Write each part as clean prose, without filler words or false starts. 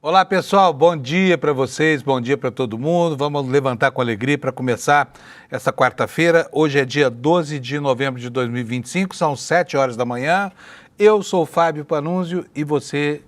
Olá, pessoal, bom dia para vocês, bom dia para todo mundo. Vamos levantar com alegria para começar essa quarta-feira. Hoje é dia 12 de novembro de 2025, são 7 horas da manhã. Eu sou o Fábio Panunzio e você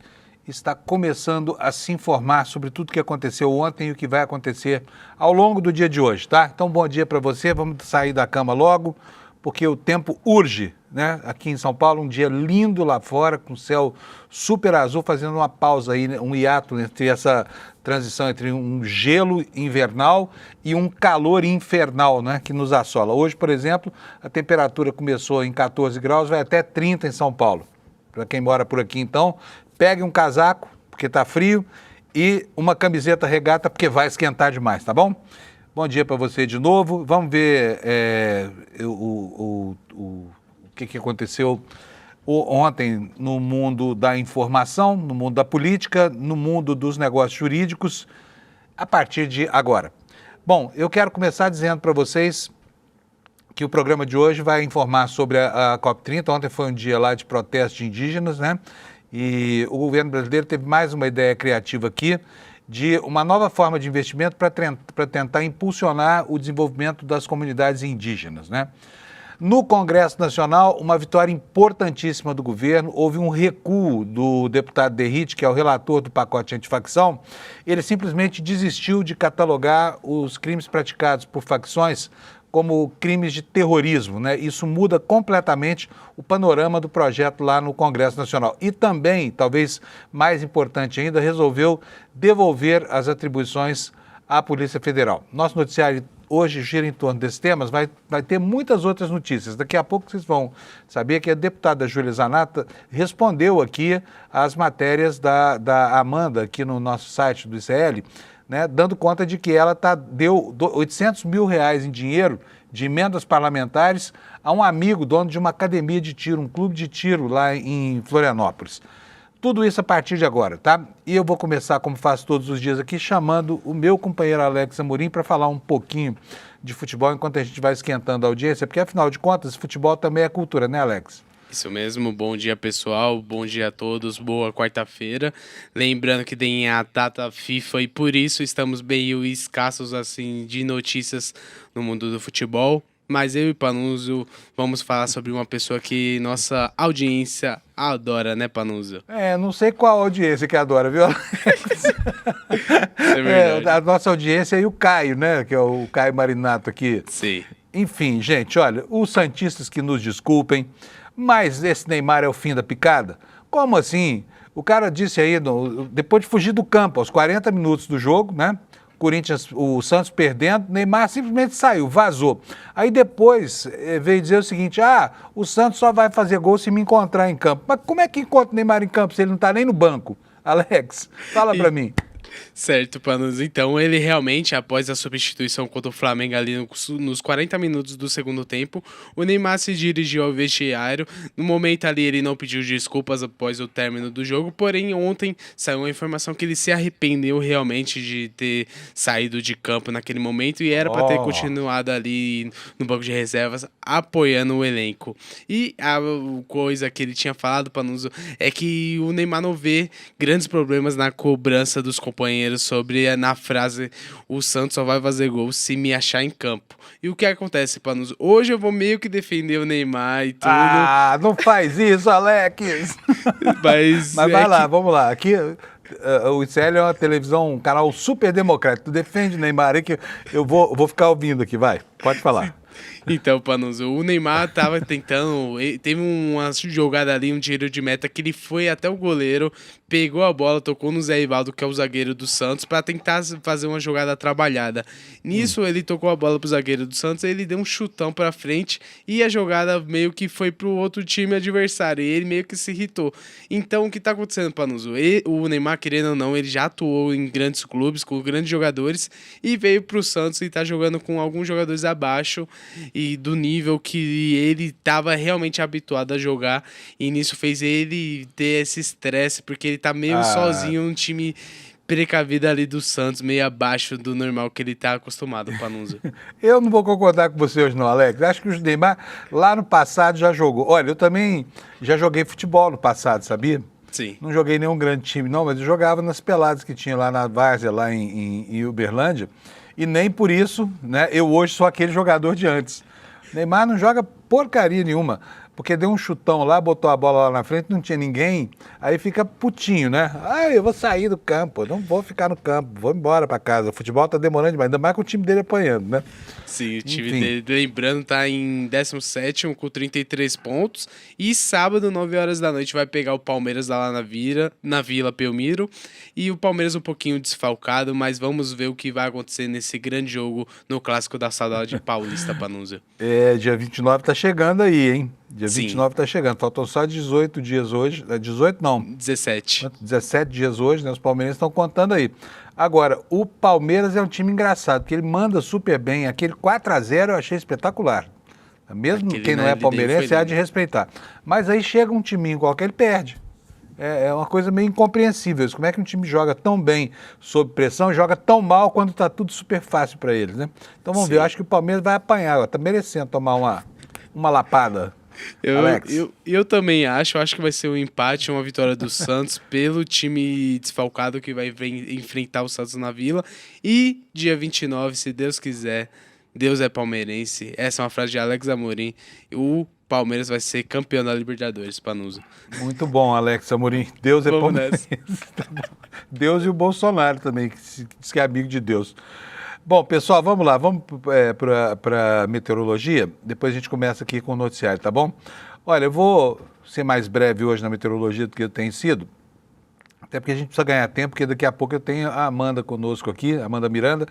está começando a se informar sobre tudo que aconteceu ontem e o que vai acontecer ao longo do dia de hoje, tá? Então, bom dia para você, vamos sair da cama logo, porque o tempo urge, né? Aqui em São Paulo, um dia lindo lá fora, com o céu super azul, fazendo uma pausa aí, um hiato entre essa transição entre um gelo invernal e um calor infernal, né? Que nos assola. Hoje, por exemplo, a temperatura começou em 14 graus, vai até 30 em São Paulo. Para quem mora por aqui, então, pegue um casaco, porque está frio, e uma camiseta regata, porque vai esquentar demais, tá bom? Bom dia para você de novo. Vamos ver o que aconteceu ontem no mundo da informação, no mundo da política, no mundo dos negócios jurídicos, a partir de agora. Bom, eu quero começar dizendo para vocês que o programa de hoje vai informar sobre a COP30. Ontem foi um dia lá de protesto de indígenas, né? E o governo brasileiro teve mais uma ideia criativa aqui de uma nova forma de investimento para tentar impulsionar o desenvolvimento das comunidades indígenas, né? No Congresso Nacional, uma vitória importantíssima do governo, houve um recuo do deputado Derrite, que é o relator do pacote antifacção. Ele simplesmente desistiu de catalogar os crimes praticados por facções como crimes de terrorismo, né? Isso muda completamente o panorama do projeto lá no Congresso Nacional. E também, talvez mais importante ainda, resolveu devolver as atribuições à Polícia Federal. Nosso noticiário hoje gira em torno desses temas, vai ter muitas outras notícias. Daqui a pouco vocês vão saber que a deputada Júlia Zanata respondeu aqui às matérias da Amanda aqui no nosso site do ICL, né, dando conta de que ela deu 800 mil reais em dinheiro de emendas parlamentares a um amigo, dono de uma academia de tiro, um clube de tiro lá em Florianópolis. Tudo isso a partir de agora, tá? E eu vou começar, como faço todos os dias aqui, chamando o meu companheiro Alex Amorim para falar um pouquinho de futebol enquanto a gente vai esquentando a audiência, porque afinal de contas, futebol também é cultura, né, Alex? Isso mesmo, bom dia pessoal, bom dia a todos, boa quarta-feira. Lembrando que tem a data FIFA e por isso estamos meio escassos assim de notícias no mundo do futebol. Mas eu e Panunzio vamos falar sobre uma pessoa que nossa audiência adora, né, Panunzio? Não sei qual audiência que adora, viu? É verdade. A nossa audiência e o Caio, né, que é o Caio Marinato aqui. Sim. Enfim, gente, olha, os santistas que nos desculpem, mas esse Neymar é o fim da picada? Como assim? O cara disse aí, depois de fugir do campo, aos 40 minutos do jogo, né? O Santos perdendo, Neymar simplesmente saiu, vazou. Aí depois veio dizer o seguinte, o Santos só vai fazer gol se me encontrar em campo. Mas como é que encontra o Neymar em campo se ele não está nem no banco? Alex, fala pra mim. Certo, Panos. Então, ele realmente, após a substituição contra o Flamengo ali nos 40 minutos do segundo tempo, o Neymar se dirigiu ao vestiário. No momento ali, ele não pediu desculpas após o término do jogo, porém, ontem saiu uma informação que ele se arrependeu realmente de ter saído de campo naquele momento e era para ter continuado ali no banco de reservas, apoiando o elenco. E a coisa que ele tinha falado, Panuso, é que o Neymar não vê grandes problemas na cobrança dos companheiros sobre na frase o Santos só vai fazer gol se me achar em campo. E o que acontece, Panuso? Hoje eu vou meio que defender o Neymar e tudo. Não faz isso, Alex! Mas vai lá, vamos lá. Aqui o ICL é uma televisão, um canal super democrático. Tu defende o Neymar aí que eu vou ficar ouvindo aqui, vai. Pode falar. Então, Panuso, o Neymar tava tentando, teve uma jogada ali, um tiro de meta que ele foi até o goleiro, pegou a bola, tocou no Zé Rivaldo, que é o zagueiro do Santos, para tentar fazer uma jogada trabalhada. Nisso, ele tocou a bola pro zagueiro do Santos, ele deu um chutão para frente e a jogada meio que foi pro outro time adversário, e ele meio que se irritou. Então, o que tá acontecendo, Panuso? O Neymar, querendo ou não, ele já atuou em grandes clubes, com grandes jogadores, e veio pro Santos e tá jogando com alguns jogadores abaixo e do nível que ele estava realmente habituado a jogar, e nisso fez ele ter esse estresse, porque ele tá meio sozinho, um time precavido ali do Santos, meio abaixo do normal que ele tá acostumado, Panunzio. Eu não vou concordar com você hoje não, Alex. Acho que o Neymar lá no passado já jogou. Olha, eu também já joguei futebol no passado, sabia? Sim. Não joguei nenhum grande time, não, mas eu jogava nas peladas que tinha lá na Várzea, lá em Uberlândia. E nem por isso, né, eu hoje sou aquele jogador de antes. Neymar não joga porcaria nenhuma, porque deu um chutão lá, botou a bola lá na frente, não tinha ninguém, aí fica putinho, né? Ah, eu vou sair do campo, não vou ficar no campo, vou embora pra casa. O futebol tá demorando demais, ainda mais com o time dele apanhando, né? Sim, o time Enfim. dele, lembrando, tá em 17º com 33 pontos. E sábado, 9 horas da noite, vai pegar o Palmeiras lá na Vila Belmiro. E o Palmeiras um pouquinho desfalcado, mas vamos ver o que vai acontecer nesse grande jogo no Clássico da Saudade Paulista, Panunzio. É, dia 29 tá chegando aí, hein? Dia Sim. 29 tá chegando, faltam só 18 dias hoje, 18 não, 17. 17 dias hoje, né? Os palmeirenses estão contando aí. Agora, o Palmeiras é um time engraçado, porque ele manda super bem. Aquele 4-0 eu achei espetacular. Mesmo Aquele quem não na é LDU palmeirense foi há de respeitar. Mas aí chega um timinho qualquer, ele perde. É uma coisa meio incompreensível. Como é que um time joga tão bem sob pressão e joga tão mal quando está tudo super fácil para eles, né? Então vamos ver, eu acho que o Palmeiras vai apanhar, está merecendo tomar uma lapada. Eu também acho que vai ser um empate, uma vitória do Santos pelo time desfalcado que vai enfrentar o Santos na Vila. E dia 29, se Deus quiser, Deus é palmeirense. Essa é uma frase de Alex Amorim. O Palmeiras vai ser campeão da Libertadores, Panuso. Muito bom, Alex Amorim. Deus é Vamos palmeirense. Deus e o Bolsonaro também, que diz que é amigo de Deus. Bom, pessoal, vamos lá, vamos para meteorologia, depois a gente começa aqui com o noticiário, tá bom? Olha, eu vou ser mais breve hoje na meteorologia do que eu tenho sido, até porque a gente precisa ganhar tempo, porque daqui a pouco eu tenho a Amanda conosco aqui, a Amanda Miranda,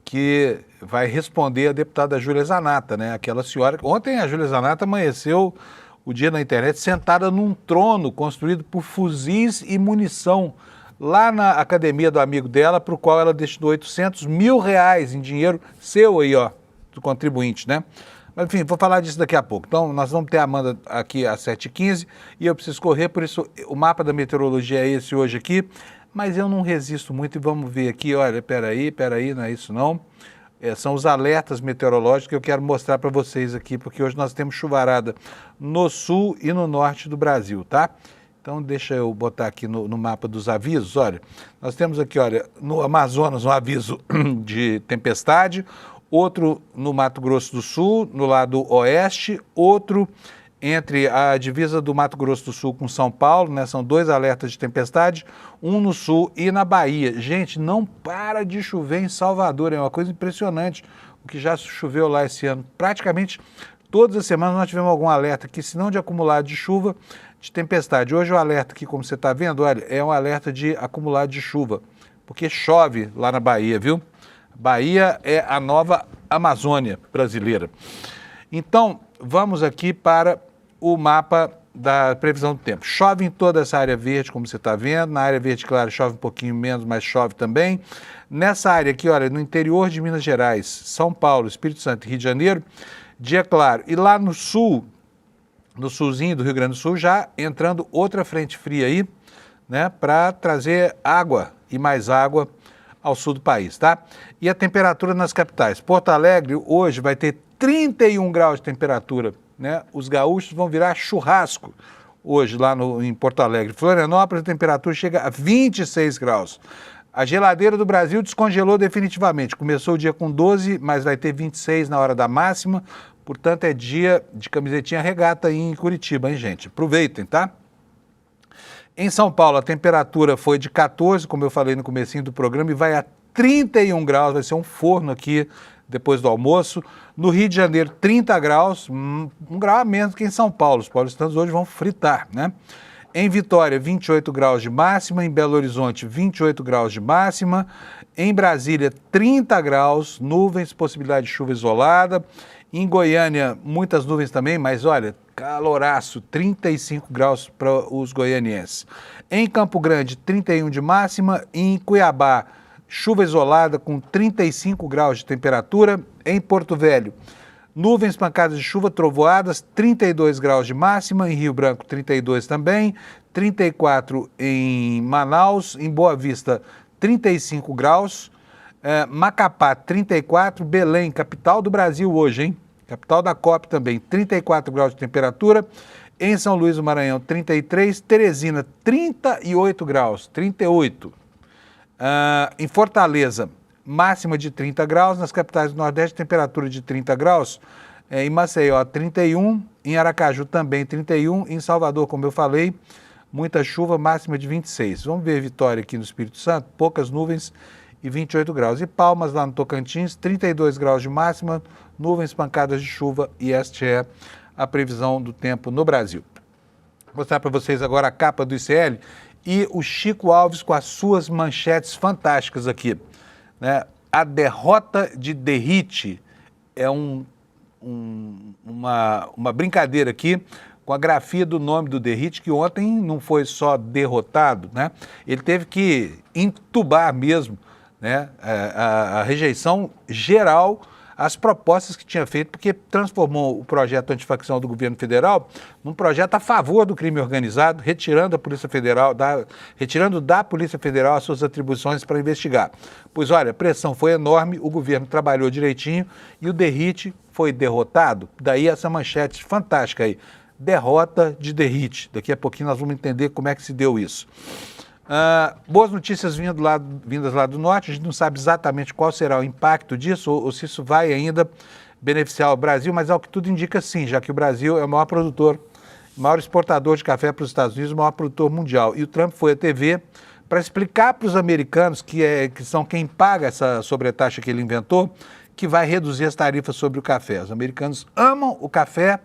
que vai responder a deputada Júlia Zanata, né? Aquela senhora... Ontem a Júlia Zanata amanheceu o dia na internet sentada num trono construído por fuzis e munição, lá na academia do amigo dela, para o qual ela destinou R$800 mil em dinheiro seu aí, ó, do contribuinte, né? Mas, enfim, vou falar disso daqui a pouco. Então, nós vamos ter a Amanda aqui às 7h15 e eu preciso correr, por isso o mapa da meteorologia é esse hoje aqui, mas eu não resisto muito e vamos ver aqui, olha, peraí, não é isso não. São os alertas meteorológicos que eu quero mostrar para vocês aqui, porque hoje nós temos chuvarada no sul e no norte do Brasil, tá? Então, deixa eu botar aqui no mapa dos avisos, olha, nós temos aqui, olha, no Amazonas um aviso de tempestade, outro no Mato Grosso do Sul, no lado oeste, outro entre a divisa do Mato Grosso do Sul com São Paulo, né, são 2 alertas de tempestade, um no sul e na Bahia. Gente, não para de chover em Salvador, é uma coisa impressionante o que já choveu lá esse ano. Praticamente todas as semanas nós tivemos algum alerta aqui, se não de acumulado de chuva, de tempestade. Hoje o alerta aqui, como você está vendo, olha, é um alerta de acumulado de chuva, porque chove lá na Bahia, viu? Bahia é a nova Amazônia brasileira. Então, vamos aqui para o mapa da previsão do tempo. Chove em toda essa área verde, como você está vendo. Na área verde clara chove um pouquinho menos, mas chove também. Nessa área aqui, olha, no interior de Minas Gerais, São Paulo, Espírito Santo e Rio de Janeiro, dia claro. E lá no sul, no sulzinho do Rio Grande do Sul, já entrando outra frente fria aí, né, para trazer água e mais água ao sul do país, tá? E a temperatura nas capitais. Porto Alegre hoje vai ter 31 graus de temperatura, né? Os gaúchos vão virar churrasco hoje lá em Porto Alegre. Florianópolis a temperatura chega a 26 graus. A geladeira do Brasil descongelou definitivamente. Começou o dia com 12, mas vai ter 26 na hora da máxima. Portanto, é dia de camisetinha regata aí em Curitiba, hein, gente? Aproveitem, tá? Em São Paulo, a temperatura foi de 14, como eu falei no comecinho do programa, e vai a 31 graus, vai ser um forno aqui depois do almoço. No Rio de Janeiro, 30 graus, um grau a menos que em São Paulo. Os paulistanos hoje vão fritar, né? Em Vitória, 28 graus de máxima. Em Belo Horizonte, 28 graus de máxima. Em Brasília, 30 graus, nuvens, possibilidade de chuva isolada. Em Goiânia, muitas nuvens também, mas olha, caloraço, 35 graus para os goianienses. Em Campo Grande, 31 de máxima. Em Cuiabá, chuva isolada com 35 graus de temperatura. Em Porto Velho, nuvens, pancadas de chuva, trovoadas, 32 graus de máxima. Em Rio Branco, 32 também. 34 em Manaus. Em Boa Vista, 35 graus. Macapá, 34. Belém, capital do Brasil hoje, hein? Capital da COP também, 34 graus de temperatura. Em São Luís do Maranhão, 33. Teresina, 38 graus, 38. Em Fortaleza, máxima de 30 graus. Nas capitais do Nordeste, temperatura de 30 graus. Em Maceió, 31. Em Aracaju, também 31. Em Salvador, como eu falei, muita chuva, máxima de 26. Vamos ver Vitória aqui no Espírito Santo, poucas nuvens e 28 graus. E Palmas, lá no Tocantins, 32 graus de máxima, nuvens, pancadas de chuva, e esta é a previsão do tempo no Brasil. Vou mostrar para vocês agora a capa do ICL e o Chico Alves com as suas manchetes fantásticas aqui, né? A derrota de Derrite é uma brincadeira aqui com a grafia do nome do Derrite, que ontem não foi só derrotado, né? Ele teve que entubar mesmo, né, a rejeição geral às propostas que tinha feito, porque transformou o projeto antifacção do governo federal num projeto a favor do crime organizado, retirando da Polícia Federal as suas atribuições para investigar. Pois olha, a pressão foi enorme, o governo trabalhou direitinho e o Derrite foi derrotado. Daí essa manchete fantástica aí, derrota de Derrite. Daqui a pouquinho nós vamos entender como é que se deu isso. Boas notícias vindas lá do norte, a gente não sabe exatamente qual será o impacto disso, ou se isso vai ainda beneficiar o Brasil, mas ao que tudo indica sim, já que o Brasil é o maior produtor, maior exportador de café para os Estados Unidos, o maior produtor mundial. E o Trump foi à TV para explicar para os americanos, que são quem paga essa sobretaxa que ele inventou, que vai reduzir as tarifas sobre o café. Os americanos amam o café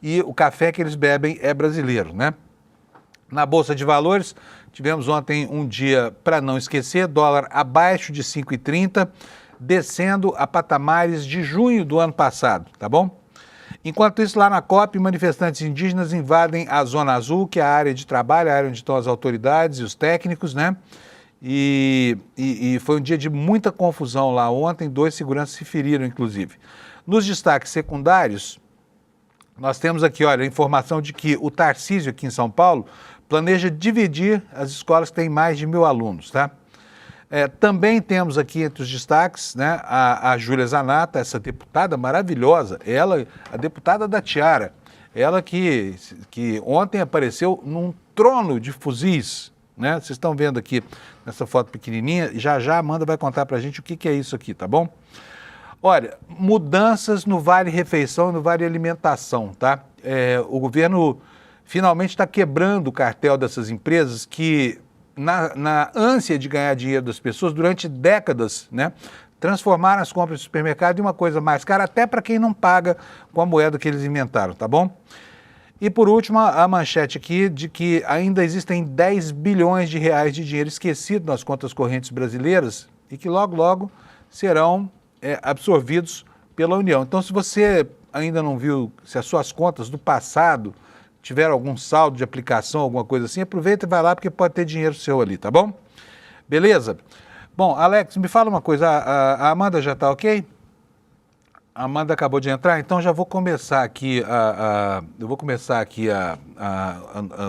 e o café que eles bebem é brasileiro, né? Na Bolsa de Valores, tivemos ontem um dia para não esquecer, dólar abaixo de 5,30, descendo a patamares de junho do ano passado, tá bom? Enquanto isso, lá na COP, manifestantes indígenas invadem a Zona Azul, que é a área de trabalho, a área onde estão as autoridades e os técnicos, né? E foi um dia de muita confusão lá ontem, 2 seguranças se feriram, inclusive. Nos destaques secundários, nós temos aqui, olha, a informação de que o Tarcísio, aqui em São Paulo, planeja dividir as escolas que têm mais de 1.000 alunos, tá? Também temos aqui entre os destaques, né, a Júlia Zanata, essa deputada maravilhosa, ela, a deputada da Tiara, ela que ontem apareceu num trono de fuzis, né? Vocês estão vendo aqui nessa foto pequenininha, já a Amanda vai contar pra gente o que é isso aqui, tá bom? Olha, mudanças no Vale Refeição e no Vale Alimentação, tá? O governo finalmente está quebrando o cartel dessas empresas que, na ânsia de ganhar dinheiro das pessoas, durante décadas, né, transformaram as compras de supermercado em uma coisa mais cara, até para quem não paga com a moeda que eles inventaram, tá bom? E por último, a manchete aqui de que ainda existem 10 bilhões de reais de dinheiro esquecido nas contas correntes brasileiras e que logo, logo serão absorvidos pela União. Então, se você ainda não viu, se as suas contas do passado tiver algum saldo de aplicação, alguma coisa assim, aproveita e vai lá, porque pode ter dinheiro seu ali, tá bom? Beleza? Bom, Alex, me fala uma coisa, a Amanda já está ok? A Amanda acabou de entrar, então já vou começar aqui,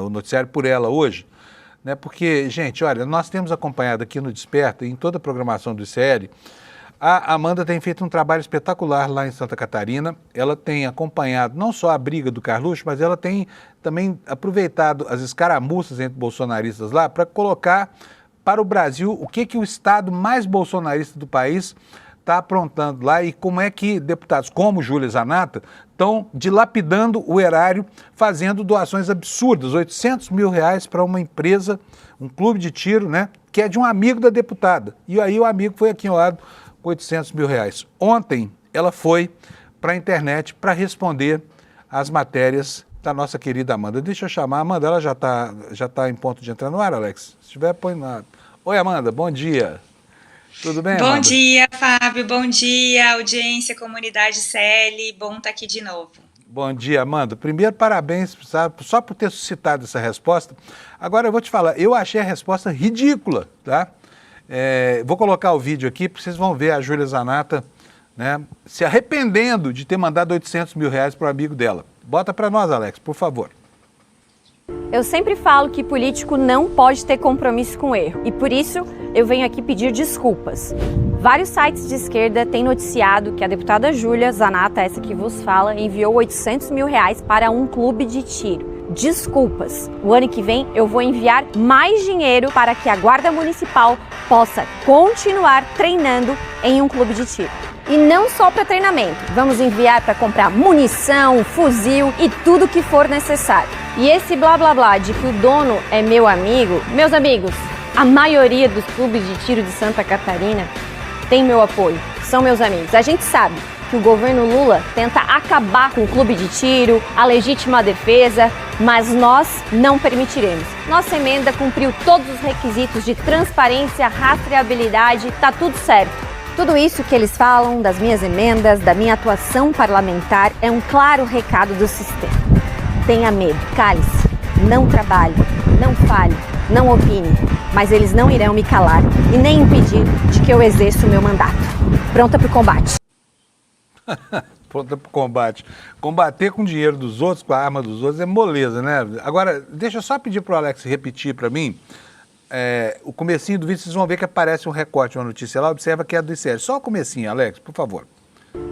o noticiário por ela hoje, né? Porque, gente, olha, nós temos acompanhado aqui no Desperta, em toda a programação do ICL, a Amanda tem feito um trabalho espetacular lá em Santa Catarina. Ela tem acompanhado não só a briga do Carluxo, mas ela tem também aproveitado as escaramuças entre bolsonaristas lá para colocar para o Brasil o que o estado mais bolsonarista do país está aprontando lá e como é que deputados como Júlia Zanata estão dilapidando o erário, fazendo doações absurdas, 800 mil reais para uma empresa, um clube de tiro, né, que é de um amigo da deputada. E aí o amigo foi aqui ao lado, 800 mil reais. Ontem, ela foi para a internet para responder às matérias da nossa querida Amanda. Deixa eu chamar a Amanda, ela já tá em ponto de entrar no ar, Alex? Se tiver, põe na... Oi, Amanda, bom dia. Tudo bem, Amanda? Bom dia, Fábio, bom dia, audiência, comunidade CL, bom estar aqui de novo. Bom dia, Amanda. Primeiro, parabéns, sabe, só por ter suscitado essa resposta. Agora eu vou te falar, eu achei a resposta ridícula, tá? Vou colocar o vídeo aqui, porque vocês vão ver a Júlia Zanata, né, se arrependendo de ter mandado 800 mil reais para o amigo dela. Bota para nós, Alex, por favor. Eu sempre falo que político não pode ter compromisso com erro e por isso eu venho aqui pedir desculpas. Vários sites de esquerda têm noticiado que a deputada Júlia Zanata, essa que vos fala, enviou 800 mil reais para um clube de tiro. desculpas. O ano que vem eu vou enviar mais dinheiro para que a Guarda Municipal possa continuar treinando em um clube de tiro. E não só para treinamento, vamos enviar para comprar munição, fuzil e tudo que for necessário. E esse blá blá blá de que o dono é meu amigo, meus amigos, a maioria dos clubes de tiro de Santa Catarina tem meu apoio, são meus amigos. A gente sabe que o governo Lula tenta acabar com o clube de tiro, a legítima defesa, mas nós não permitiremos. Nossa emenda cumpriu todos os requisitos de transparência, rastreabilidade, tá tudo certo. Tudo isso que eles falam das minhas emendas, da minha atuação parlamentar, é um claro recado do sistema. Tenha medo, cale-se, não trabalhe, não fale, não opine, mas eles não irão me calar e nem impedir de que eu exerça o meu mandato. Pronta para o combate. Pronta para o combate. Combater com o dinheiro dos outros, com a arma dos outros, é moleza, né? Agora, deixa eu só pedir para o Alex repetir para mim. O comecinho do vídeo, vocês vão ver que aparece um recorte, uma notícia lá, observa que é do ICL. Só o comecinho, Alex, por favor.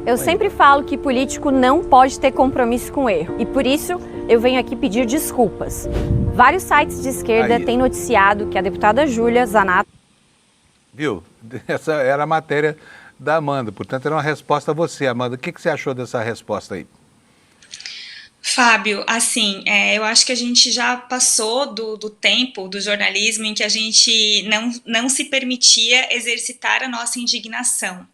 Eu sempre falo que político não pode ter compromisso com erro. E por isso, eu venho aqui pedir desculpas. Vários sites de esquerda têm noticiado que a deputada Júlia Zanata... Viu? Essa era a matéria da Amanda. Portanto, era uma resposta a você, Amanda. O que você achou dessa resposta aí? Fábio, assim, eu acho que a gente já passou do tempo do jornalismo em que a gente não se permitia exercitar a nossa indignação.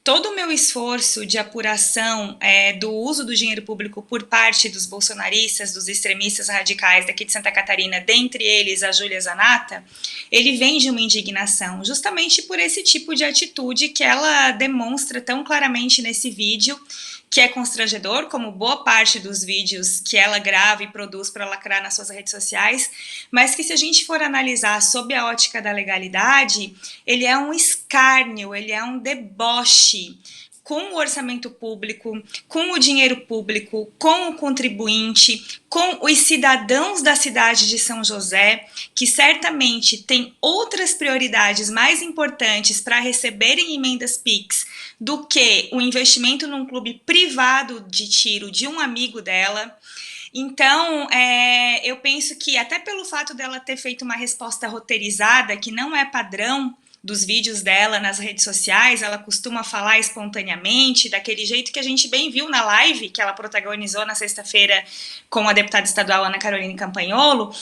Todo o meu esforço de apuração do uso do dinheiro público por parte dos bolsonaristas, dos extremistas radicais daqui de Santa Catarina, dentre eles a Júlia Zanata, ele vem de uma indignação, justamente por esse tipo de atitude que ela demonstra tão claramente nesse vídeo, que é constrangedor, como boa parte dos vídeos que ela grava e produz para lacrar nas suas redes sociais, mas que se a gente for analisar sob a ótica da legalidade, ele é um escárnio, ele é um deboche com o orçamento público, com o dinheiro público, com o contribuinte, com os cidadãos da cidade de São José, que certamente têm outras prioridades mais importantes para receberem emendas PIX do que o investimento num clube privado de tiro de um amigo dela. Então, eu penso que até pelo fato dela ter feito uma resposta roteirizada, que não é padrão dos vídeos dela nas redes sociais, ela costuma falar espontaneamente, daquele jeito que a gente bem viu na live que ela protagonizou na sexta-feira com a deputada estadual Ana Carolina Campanholo.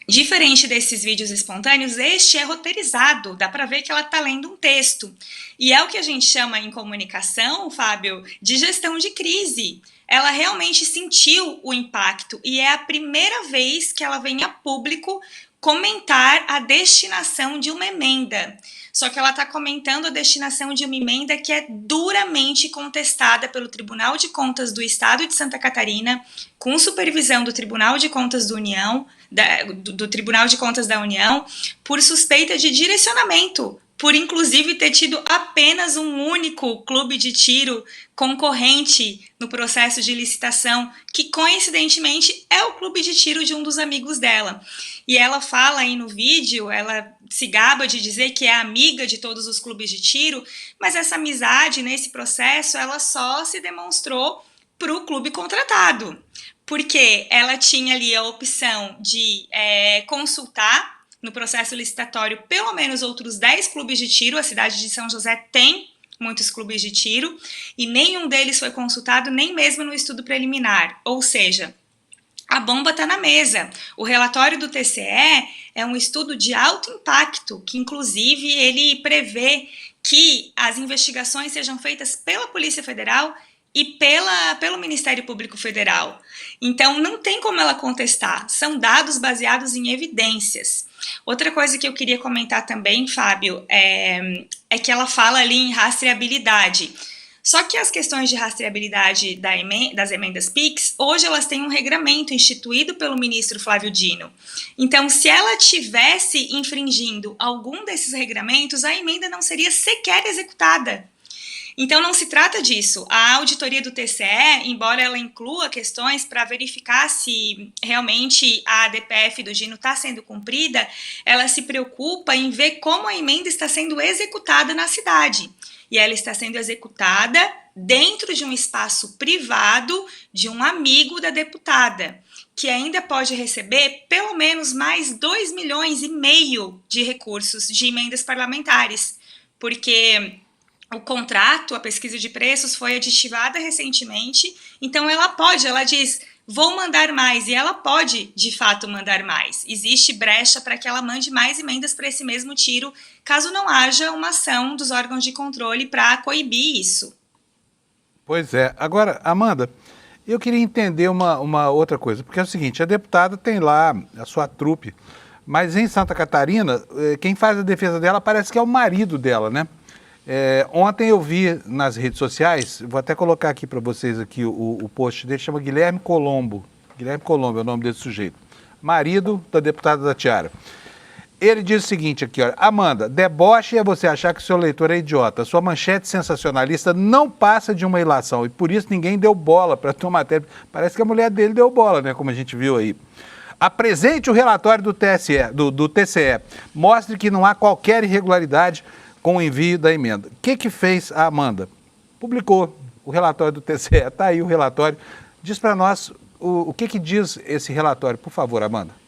Diferente desses vídeos espontâneos, este é roteirizado, dá para ver que ela está lendo um texto. E é o que a gente chama em comunicação, Fábio, de gestão de crise. Ela realmente sentiu o impacto e é a primeira vez que ela vem a público comentar a destinação de uma emenda. Só que ela está comentando a destinação de uma emenda que é duramente contestada pelo Tribunal de Contas do Estado de Santa Catarina, com supervisão do Tribunal de Contas da União, do Tribunal de Contas da União, por suspeita de direcionamento, por inclusive ter tido apenas um único clube de tiro concorrente no processo de licitação, que coincidentemente é o clube de tiro de um dos amigos dela. E ela fala aí no vídeo, ela se gaba de dizer que é amiga de todos os clubes de tiro, mas essa amizade nesse processo, ela só se demonstrou para o clube contratado, porque ela tinha ali a opção de consultar no processo licitatório pelo menos outros 10 clubes de tiro. A cidade de São José tem muitos clubes de tiro, e nenhum deles foi consultado, nem mesmo no estudo preliminar, ou seja, a bomba está na mesa. O relatório do TCE é um estudo de alto impacto, que inclusive ele prevê que as investigações sejam feitas pela Polícia Federal e pelo Ministério Público Federal. Então não tem como ela contestar, são dados baseados em evidências. Outra coisa que eu queria comentar também, Fábio, é que ela fala ali em rastreabilidade. Só que as questões de rastreabilidade das emendas PIX, hoje elas têm um regramento instituído pelo ministro Flávio Dino. Então, se ela tivesse infringindo algum desses regramentos, a emenda não seria sequer executada. Então, não se trata disso. A auditoria do TCE, embora ela inclua questões para verificar se realmente a DPF do Dino está sendo cumprida, ela se preocupa em ver como a emenda está sendo executada na cidade. E ela está sendo executada dentro de um espaço privado de um amigo da deputada, que ainda pode receber pelo menos mais 2,5 milhões de recursos de emendas parlamentares, porque o contrato, a pesquisa de preços foi aditivada recentemente, então ela diz, vou mandar mais, e ela pode, de fato, mandar mais. Existe brecha para que ela mande mais emendas para esse mesmo tiro, caso não haja uma ação dos órgãos de controle para coibir isso. Pois é. Agora, Amanda, eu queria entender uma outra coisa, porque é o seguinte, a deputada tem lá a sua trupe, mas em Santa Catarina, quem faz a defesa dela parece que é o marido dela, né? Ontem eu vi nas redes sociais, vou até colocar aqui para vocês aqui o post dele, chama Guilherme Colombo. Guilherme Colombo é o nome desse sujeito. Marido da deputada da Tiara. Ele diz o seguinte aqui, olha, Amanda, deboche é você achar que o seu leitor é idiota. Sua manchete sensacionalista não passa de uma ilação e por isso ninguém deu bola para a tua matéria. Parece que a mulher dele deu bola, né, como a gente viu aí. Apresente o relatório do TCE. Mostre que não há qualquer irregularidade com o envio da emenda. O que fez a Amanda? Publicou o relatório do TCE. Está aí o relatório. Diz para nós o que diz esse relatório, por favor, Amanda.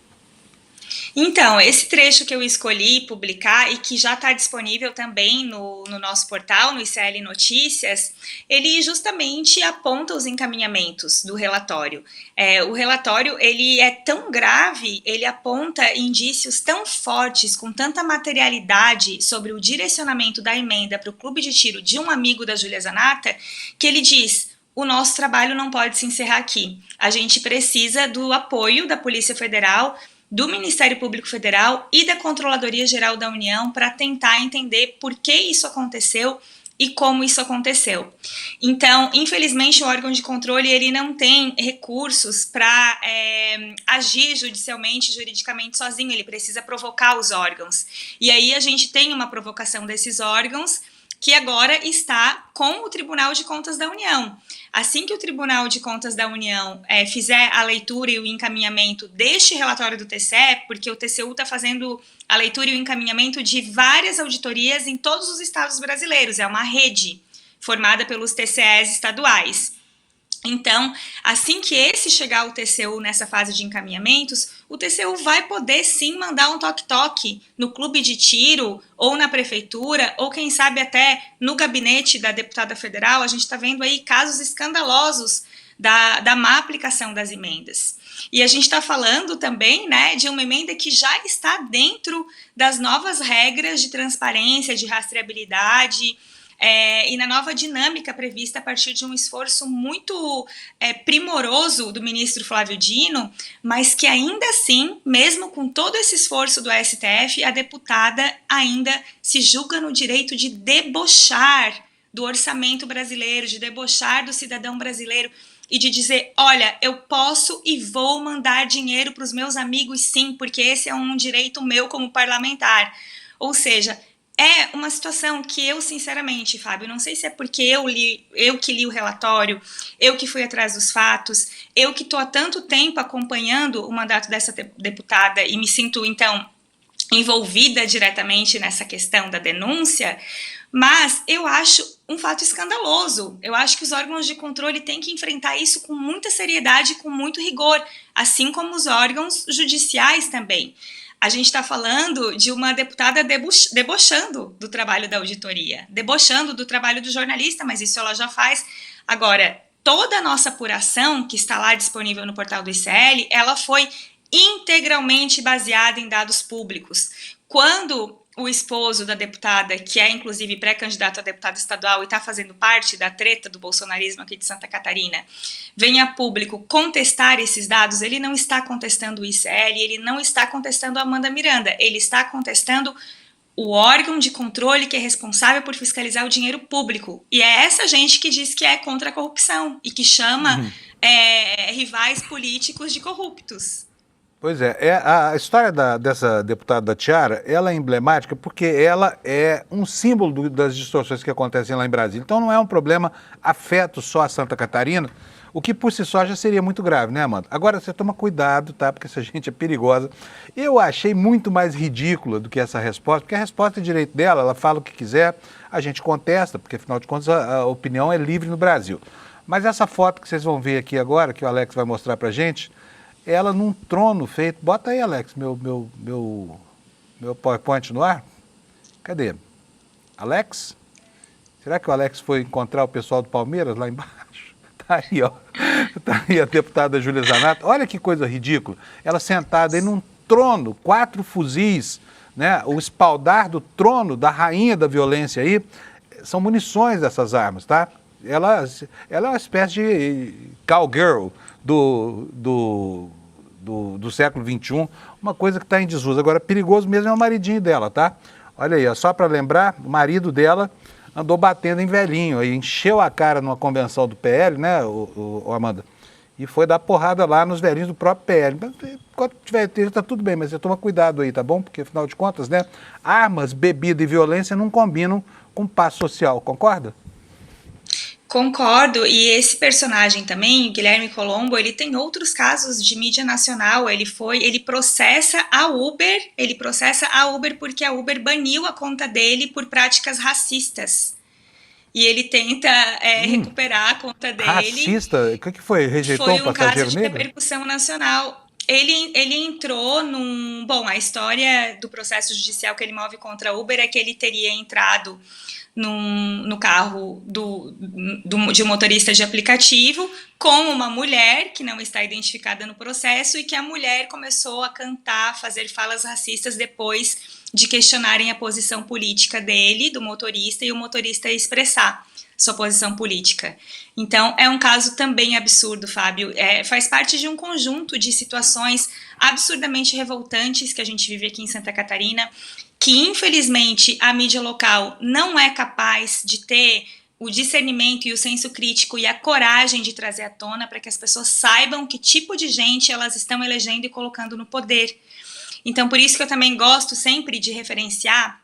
Então, esse trecho que eu escolhi publicar e que já está disponível também no nosso portal, no ICL Notícias, ele justamente aponta os encaminhamentos do relatório. O relatório ele é tão grave, ele aponta indícios tão fortes, com tanta materialidade sobre o direcionamento da emenda para o clube de tiro de um amigo da Júlia Zanatta, que ele diz: o nosso trabalho não pode se encerrar aqui. A gente precisa do apoio da Polícia Federal, do Ministério Público Federal e da Controladoria Geral da União para tentar entender por que isso aconteceu e como isso aconteceu. Então, infelizmente, o órgão de controle ele não tem recursos para agir judicialmente, juridicamente sozinho, ele precisa provocar os órgãos. E aí a gente tem uma provocação desses órgãos que agora está com o Tribunal de Contas da União. Assim que o Tribunal de Contas da União fizer a leitura e o encaminhamento deste relatório do TCE, porque o TCU está fazendo a leitura e o encaminhamento de várias auditorias em todos os estados brasileiros, é uma rede formada pelos TCEs estaduais. Então, assim que esse chegar ao TCU nessa fase de encaminhamentos, o TCU vai poder sim mandar um toque-toque no clube de tiro, ou na prefeitura, ou quem sabe até no gabinete da deputada federal. A gente está vendo aí casos escandalosos da má aplicação das emendas. E a gente está falando também, né, de uma emenda que já está dentro das novas regras de transparência, de rastreabilidade, e na nova dinâmica prevista a partir de um esforço muito primoroso do ministro Flávio Dino, mas que ainda assim, mesmo com todo esse esforço do STF, a deputada ainda se julga no direito de debochar do orçamento brasileiro, de debochar do cidadão brasileiro e de dizer, olha, eu posso e vou mandar dinheiro para os meus amigos sim, porque esse é um direito meu como parlamentar. Ou seja, é uma situação que eu, sinceramente, Fábio, não sei se é porque eu que li o relatório, eu que fui atrás dos fatos, eu que estou há tanto tempo acompanhando o mandato dessa deputada e me sinto, então, envolvida diretamente nessa questão da denúncia, mas eu acho um fato escandaloso. Eu acho que os órgãos de controle têm que enfrentar isso com muita seriedade e com muito rigor, assim como os órgãos judiciais também. A gente está falando de uma deputada debochando do trabalho da auditoria, debochando do trabalho do jornalista, mas isso ela já faz. Agora, toda a nossa apuração, que está lá disponível no portal do ICL, ela foi integralmente baseada em dados públicos. Quando o esposo da deputada, que é inclusive pré-candidato a deputado estadual e está fazendo parte da treta do bolsonarismo aqui de Santa Catarina, vem a público contestar esses dados, ele não está contestando o ICL, ele não está contestando a Amanda Miranda, ele está contestando o órgão de controle que é responsável por fiscalizar o dinheiro público. E é essa gente que diz que é contra a corrupção e que chama rivais políticos de corruptos. Pois é, a história dessa deputada da Tiara, ela é emblemática porque ela é um símbolo das distorções que acontecem lá em Brasília. Então não é um problema afeto só a Santa Catarina, o que por si só já seria muito grave, né, Amanda? Agora você toma cuidado, tá? Porque essa gente é perigosa. Eu achei muito mais ridícula do que essa resposta, porque a resposta é direito dela, ela fala o que quiser, a gente contesta, porque afinal de contas a opinião é livre no Brasil. Mas essa foto que vocês vão ver aqui agora, que o Alex vai mostrar pra gente, ela num trono feito... Bota aí, Alex, meu PowerPoint no ar. Cadê? Alex? Será que o Alex foi encontrar o pessoal do Palmeiras lá embaixo? Tá aí, ó. Tá aí a deputada Júlia Zanato. Olha que coisa ridícula. Ela sentada aí num trono, 4 fuzis, né? O espaldar do trono da rainha da violência aí, são munições dessas armas, tá? Ela é uma espécie de cowgirl do século XXI, uma coisa que está em desuso. Agora, perigoso mesmo é o maridinho dela, tá? Olha aí, ó, só para lembrar, o marido dela andou batendo em velhinho, aí encheu a cara numa convenção do PL, né, o Amanda? E foi dar porrada lá nos velhinhos do próprio PL. Enquanto tiver tempo, tá tudo bem, mas você toma cuidado aí, tá bom? Porque, afinal de contas, né, armas, bebida e violência não combinam com paz social, concorda? Concordo, e esse personagem também, Guilherme Colombo, ele tem outros casos de mídia nacional. Ele processa a Uber porque a Uber baniu a conta dele por práticas racistas. E ele tenta recuperar a conta dele. Racista? O que foi? Rejeitou um passageiro negro? Foi um caso de repercussão nacional. Ele entrou num... Bom, a história do processo judicial que ele move contra a Uber é que ele teria entrado no carro de um motorista de aplicativo com uma mulher que não está identificada no processo, e que a mulher começou a cantar, fazer falas racistas depois de questionarem a posição política dele, do motorista, e o motorista expressar sua posição política. Então, é um caso também absurdo, Fábio. Faz parte de um conjunto de situações absurdamente revoltantes que a gente vive aqui em Santa Catarina, que, infelizmente, a mídia local não é capaz de ter o discernimento e o senso crítico e a coragem de trazer à tona para que as pessoas saibam que tipo de gente elas estão elegendo e colocando no poder. Então, por isso que eu também gosto sempre de referenciar,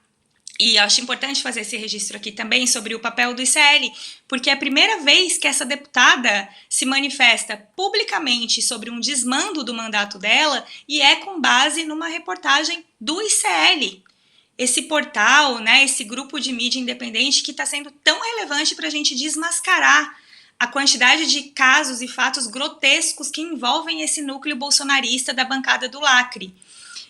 e acho importante fazer esse registro aqui também sobre o papel do ICL, porque é a primeira vez que essa deputada se manifesta publicamente sobre um desmando do mandato dela, e é com base numa reportagem do ICL. Esse portal, né, esse grupo de mídia independente que está sendo tão relevante para a gente desmascarar a quantidade de casos e fatos grotescos que envolvem esse núcleo bolsonarista da bancada do lacre.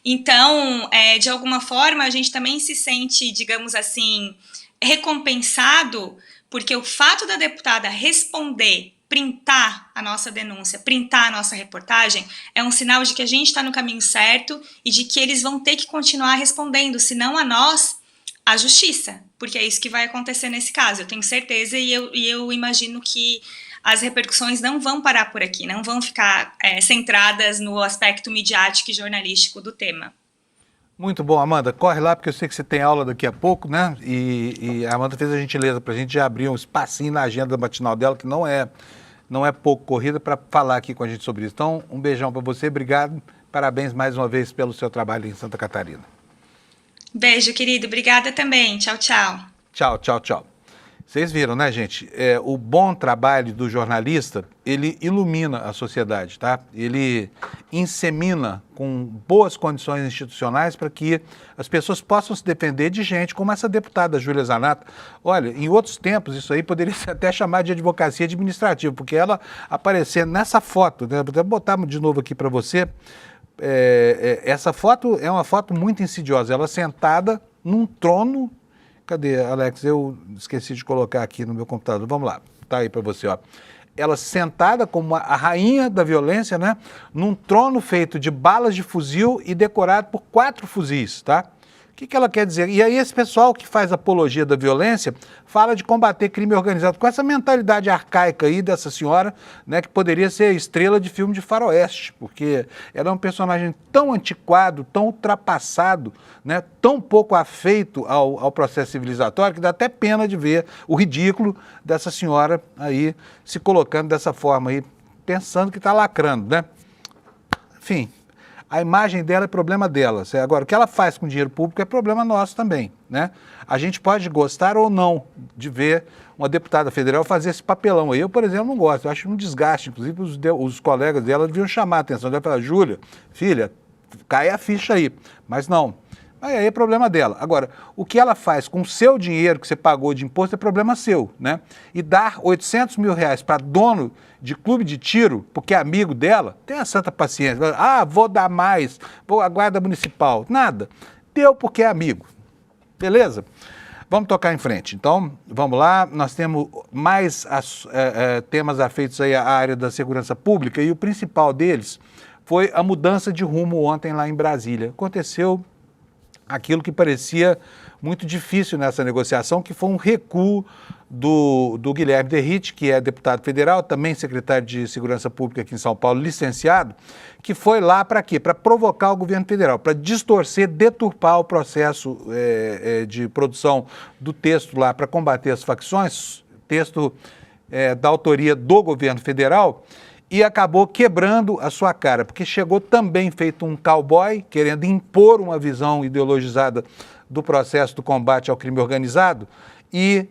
Então, de alguma forma, a gente também se sente, digamos assim, recompensado, porque o fato da deputada responder, printar a nossa denúncia, printar a nossa reportagem, é um sinal de que a gente está no caminho certo e de que eles vão ter que continuar respondendo, se não a nós, a justiça, porque é isso que vai acontecer nesse caso. Eu tenho certeza e eu imagino que as repercussões não vão parar por aqui, não vão ficar centradas no aspecto midiático e jornalístico do tema. Muito bom, Amanda. Corre lá, porque eu sei que você tem aula daqui a pouco, né? E a Amanda fez a gentileza para a gente já abrir um espacinho na agenda matinal dela, que não é pouco corrida, para falar aqui com a gente sobre isso. Então, um beijão para você, obrigado. Parabéns mais uma vez pelo seu trabalho em Santa Catarina. Beijo, querido. Obrigada também. Tchau, tchau. Tchau, tchau, tchau. Vocês viram, né, gente? O bom trabalho do jornalista, ele ilumina a sociedade, tá? Ele insemina com boas condições institucionais para que as pessoas possam se defender de gente como essa deputada Júlia Zanato. Olha, em outros tempos, isso aí poderia ser até chamado de advocacia administrativa, porque ela aparecendo nessa foto, né? Vou botar de novo aqui para você. Essa foto é uma foto muito insidiosa. Ela sentada num trono. Cadê, Alex? Eu esqueci de colocar aqui no meu computador. Vamos lá, tá aí para você, ó. Ela sentada como a rainha da violência, né? Num trono feito de balas de fuzil e decorado por 4 fuzis, tá? O que ela quer dizer? E aí esse pessoal que faz apologia da violência fala de combater crime organizado com essa mentalidade arcaica aí dessa senhora, né, que poderia ser estrela de filme de faroeste, porque ela é um personagem tão antiquado, tão ultrapassado, né, tão pouco afeito ao processo civilizatório, que dá até pena de ver o ridículo dessa senhora aí se colocando dessa forma aí, pensando que está lacrando, né? Enfim. A imagem dela é problema dela. Agora, o que ela faz com dinheiro público é problema nosso também, né? A gente pode gostar ou não de ver uma deputada federal fazer esse papelão aí. Eu, por exemplo, não gosto. Eu acho um desgaste. Inclusive, os colegas dela deviam chamar a atenção dela e falar: Júlia, filha, cai a ficha aí. Mas não. Aí é problema dela. Agora, o que ela faz com o seu dinheiro que você pagou de imposto é problema seu, né? E dar 800 mil reais para dono de clube de tiro, porque é amigo dela, tenha santa paciência. Ah, vou dar mais, vou à guarda municipal. Nada. Deu porque é amigo. Beleza? Vamos tocar em frente. Então, vamos lá. Nós temos mais temas afeitos aí à área da segurança pública e o principal deles foi a mudança de rumo ontem lá em Brasília. Aconteceu aquilo que parecia muito difícil nessa negociação, que foi um recuo do Guilherme Derrite, que é deputado federal, também secretário de Segurança Pública aqui em São Paulo, licenciado, que foi lá para quê? Para provocar o governo federal, para distorcer, deturpar o processo de produção do texto lá para combater as facções, texto da autoria do governo federal, e acabou quebrando a sua cara, porque chegou também feito um cowboy, querendo impor uma visão ideologizada do processo do combate ao crime organizado, e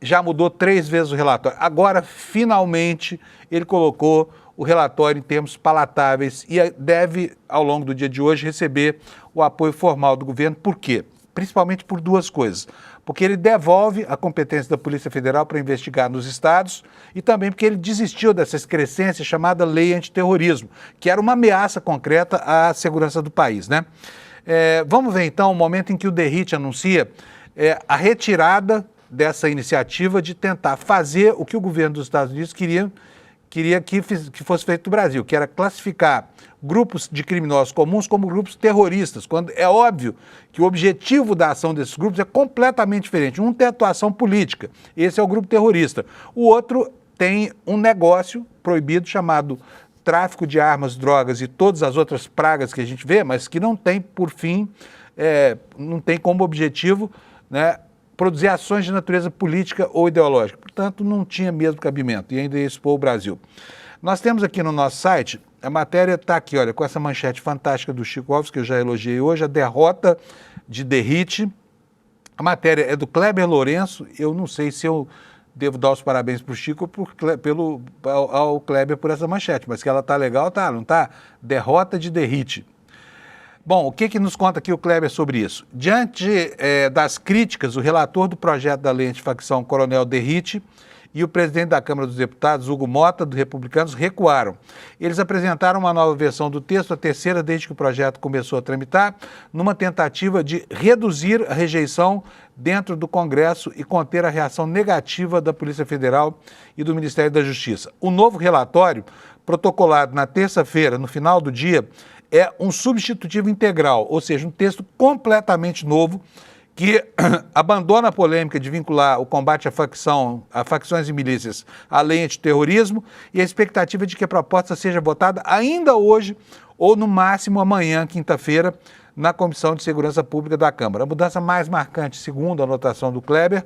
já mudou 3 vezes o relatório. Agora, finalmente, ele colocou o relatório em termos palatáveis e deve, ao longo do dia de hoje, receber o apoio formal do governo. Por quê? Principalmente por 2 coisas. Porque ele devolve a competência da Polícia Federal para investigar nos estados e também porque ele desistiu dessa excrescência chamada Lei Antiterrorismo, que era uma ameaça concreta à segurança do país, né? Vamos ver, então, o momento em que o Derrite anuncia a retirada dessa iniciativa de tentar fazer o que o governo dos Estados Unidos queria que fosse feito no Brasil, que era classificar grupos de criminosos comuns como grupos terroristas, quando é óbvio que o objetivo da ação desses grupos é completamente diferente. Um tem atuação política, esse é o grupo terrorista. O outro tem um negócio proibido chamado tráfico de armas, drogas e todas as outras pragas que a gente vê, mas que não tem por fim, não tem como objetivo, né, produzir ações de natureza política ou ideológica. Portanto, não tinha mesmo cabimento e ainda ia expor o Brasil. Nós temos aqui no nosso site, a matéria está aqui, olha, com essa manchete fantástica do Chico Alves, que eu já elogiei hoje, a derrota de Derrite. A matéria é do Kleber Lourenço, eu não sei se eu devo dar os parabéns para o Chico ao Kleber por essa manchete, mas que ela está legal, tá, não está? Derrota de Derrite. Bom, o que nos conta aqui o Kleber sobre isso? Diante das críticas, o relator do projeto da lei antifacção, Coronel Derrite, e o presidente da Câmara dos Deputados, Hugo Mota, dos Republicanos, recuaram. Eles apresentaram uma nova versão do texto, a terceira desde que o projeto começou a tramitar, numa tentativa de reduzir a rejeição dentro do Congresso e conter a reação negativa da Polícia Federal e do Ministério da Justiça. O novo relatório, protocolado na terça-feira, no final do dia, é um substitutivo integral, ou seja, um texto completamente novo que abandona a polêmica de vincular o combate a facções e milícias à lei antiterrorismo e a expectativa de que a proposta seja votada ainda hoje ou, no máximo, amanhã, quinta-feira, na Comissão de Segurança Pública da Câmara. A mudança mais marcante, segundo a anotação do Kleber,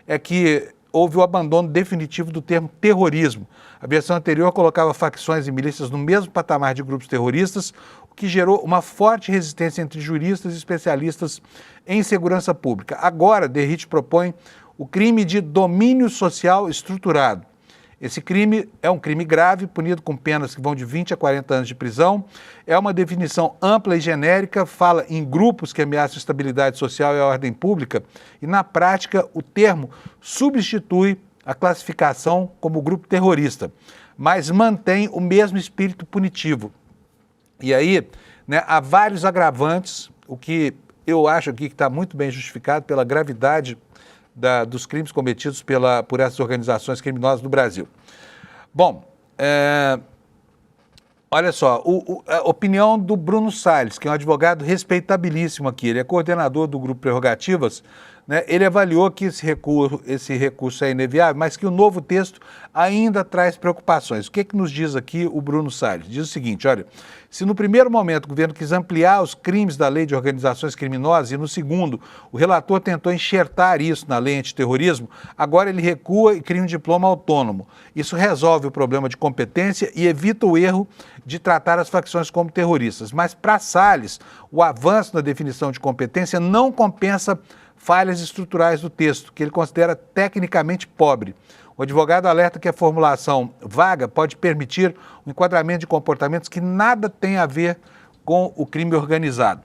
é que houve o abandono definitivo do termo terrorismo. A versão anterior colocava facções e milícias no mesmo patamar de grupos terroristas, o que gerou uma forte resistência entre juristas e especialistas em segurança pública. Agora, Derrite propõe o crime de domínio social estruturado. Esse crime é um crime grave, punido com penas que vão de 20 a 40 anos de prisão. É uma definição ampla e genérica, fala em grupos que ameaçam a estabilidade social e a ordem pública, e, na prática, o termo substitui a classificação como grupo terrorista, mas mantém o mesmo espírito punitivo. E aí, né, há vários agravantes, o que eu acho aqui que está muito bem justificado pela gravidade dos crimes cometidos por essas organizações criminosas no Brasil. Bom, olha só, a opinião do Bruno Salles, que é um advogado respeitabilíssimo aqui, ele é coordenador do Grupo Prerrogativas, né? Ele avaliou que esse recurso é ineviável, mas que o novo texto ainda traz preocupações. O que nos diz aqui o Bruno Salles? Diz o seguinte, olha, se no primeiro momento o governo quis ampliar os crimes da lei de organizações criminosas e no segundo o relator tentou enxertar isso na lei antiterrorismo, agora ele recua e cria um diploma autônomo. Isso resolve o problema de competência e evita o erro de tratar as facções como terroristas. Mas para Salles, o avanço na definição de competência não compensa falhas estruturais do texto, que ele considera tecnicamente pobre. O advogado alerta que a formulação vaga pode permitir o enquadramento de comportamentos que nada têm a ver com o crime organizado.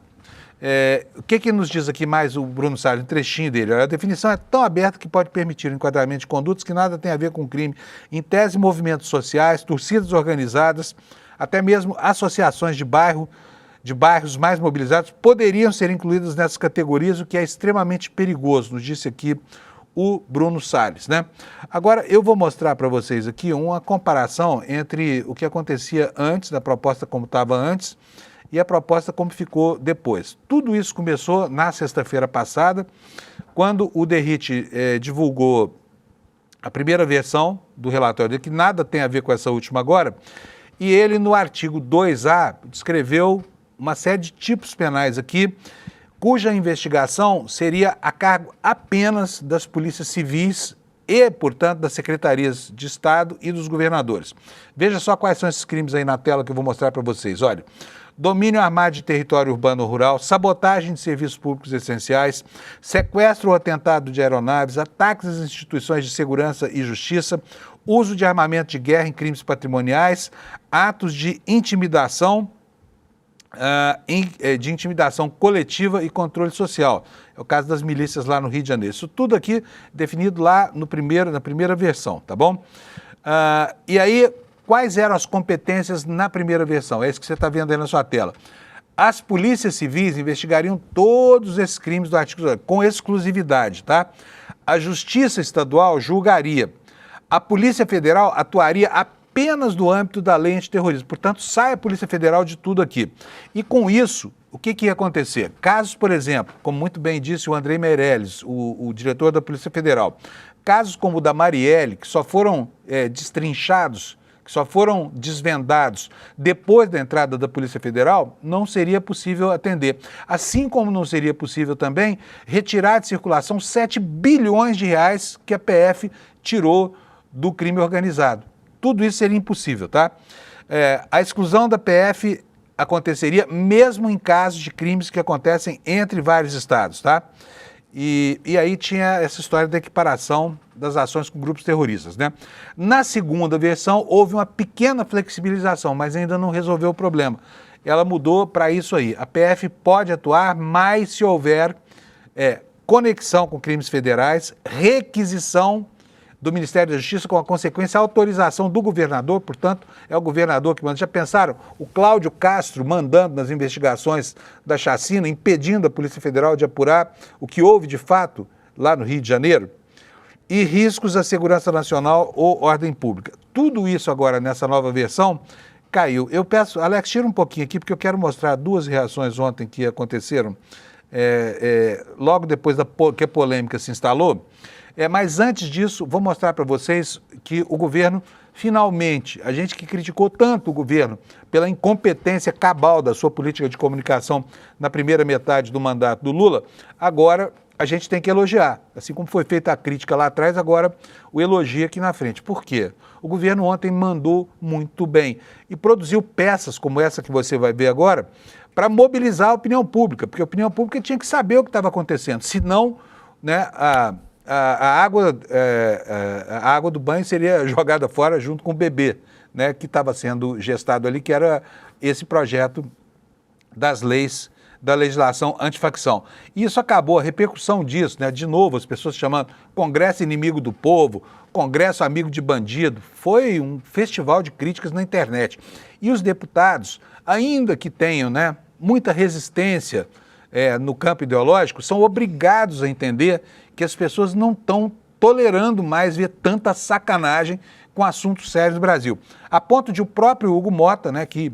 O que nos diz aqui mais o Bruno Salles, um trechinho dele? A definição é tão aberta que pode permitir o enquadramento de condutas que nada tem a ver com crime, em tese movimentos sociais, torcidas organizadas, até mesmo associações de bairros mais mobilizados, poderiam ser incluídas nessas categorias, o que é extremamente perigoso, nos disse aqui o Bruno Salles, né? Agora, eu vou mostrar para vocês aqui uma comparação entre o que acontecia antes, da proposta como estava antes, e a proposta como ficou depois. Tudo isso começou na sexta-feira passada, quando o DERIT divulgou a primeira versão do relatório dele, que nada tem a ver com essa última agora, e ele, no artigo 2A, descreveu uma série de tipos penais aqui, cuja investigação seria a cargo apenas das polícias civis e, portanto, das secretarias de Estado e dos governadores. Veja só quais são esses crimes aí na tela que eu vou mostrar para vocês. Olha, domínio armado de território urbano ou rural, sabotagem de serviços públicos essenciais, sequestro ou atentado de aeronaves, ataques às instituições de segurança e justiça, uso de armamento de guerra em crimes patrimoniais, atos de intimidação, coletiva e controle social. É o caso das milícias lá no Rio de Janeiro. Isso tudo aqui definido lá na primeira versão, tá bom? E aí, quais eram as competências na primeira versão? É isso que você está vendo aí na sua tela. As polícias civis investigariam todos esses crimes do artigo 2, com exclusividade, tá? A Justiça Estadual julgaria. A Polícia Federal atuaria apenas no âmbito da lei antiterrorismo. Portanto, sai a Polícia Federal de tudo aqui. E com isso, o que ia acontecer? Casos, por exemplo, como muito bem disse o Andrei Meirelles, o diretor da Polícia Federal, casos como o da Marielle, que só foram destrinchados, que só foram desvendados depois da entrada da Polícia Federal, não seria possível atender. Assim como não seria possível também retirar de circulação 7 bilhões de reais que a PF tirou do crime organizado. Tudo isso seria impossível, tá? A exclusão da PF aconteceria mesmo em casos de crimes que acontecem entre vários estados, tá? E aí tinha essa história da equiparação das ações com grupos terroristas, né? Na segunda versão, houve uma pequena flexibilização, mas ainda não resolveu o problema. Ela mudou para isso aí. A PF pode atuar, mas se houver conexão com crimes federais, requisição do Ministério da Justiça, com a consequência a autorização do governador, portanto, é o governador que manda. Já pensaram? O Cláudio Castro mandando nas investigações da chacina, impedindo a Polícia Federal de apurar o que houve de fato lá no Rio de Janeiro? E riscos à segurança nacional ou ordem pública. Tudo isso agora, nessa nova versão, caiu. Eu peço, Alex, tira um pouquinho aqui, porque eu quero mostrar duas reações ontem que aconteceram, logo depois que a polêmica se instalou. Mas antes disso, vou mostrar para vocês que o governo, finalmente, a gente que criticou tanto o governo pela incompetência cabal da sua política de comunicação na primeira metade do mandato do Lula, agora a gente tem que elogiar. Assim como foi feita a crítica lá atrás, agora o elogio aqui na frente. Por quê? O governo ontem mandou muito bem e produziu peças como essa que você vai ver agora para mobilizar a opinião pública, porque a opinião pública tinha que saber o que estava acontecendo, senão, né, a água do banho seria jogada fora junto com o bebê, né, que estava sendo gestado ali, que era esse projeto das leis, da legislação antifacção. E isso acabou, a repercussão disso, né, de novo, as pessoas chamando Congresso inimigo do povo, Congresso amigo de bandido, foi um festival de críticas na internet. E os deputados, ainda que tenham, né, muita resistência no campo ideológico, são obrigados a entender que as pessoas não estão tolerando mais ver tanta sacanagem com assuntos sérios do Brasil. A ponto de o próprio Hugo Mota, né, que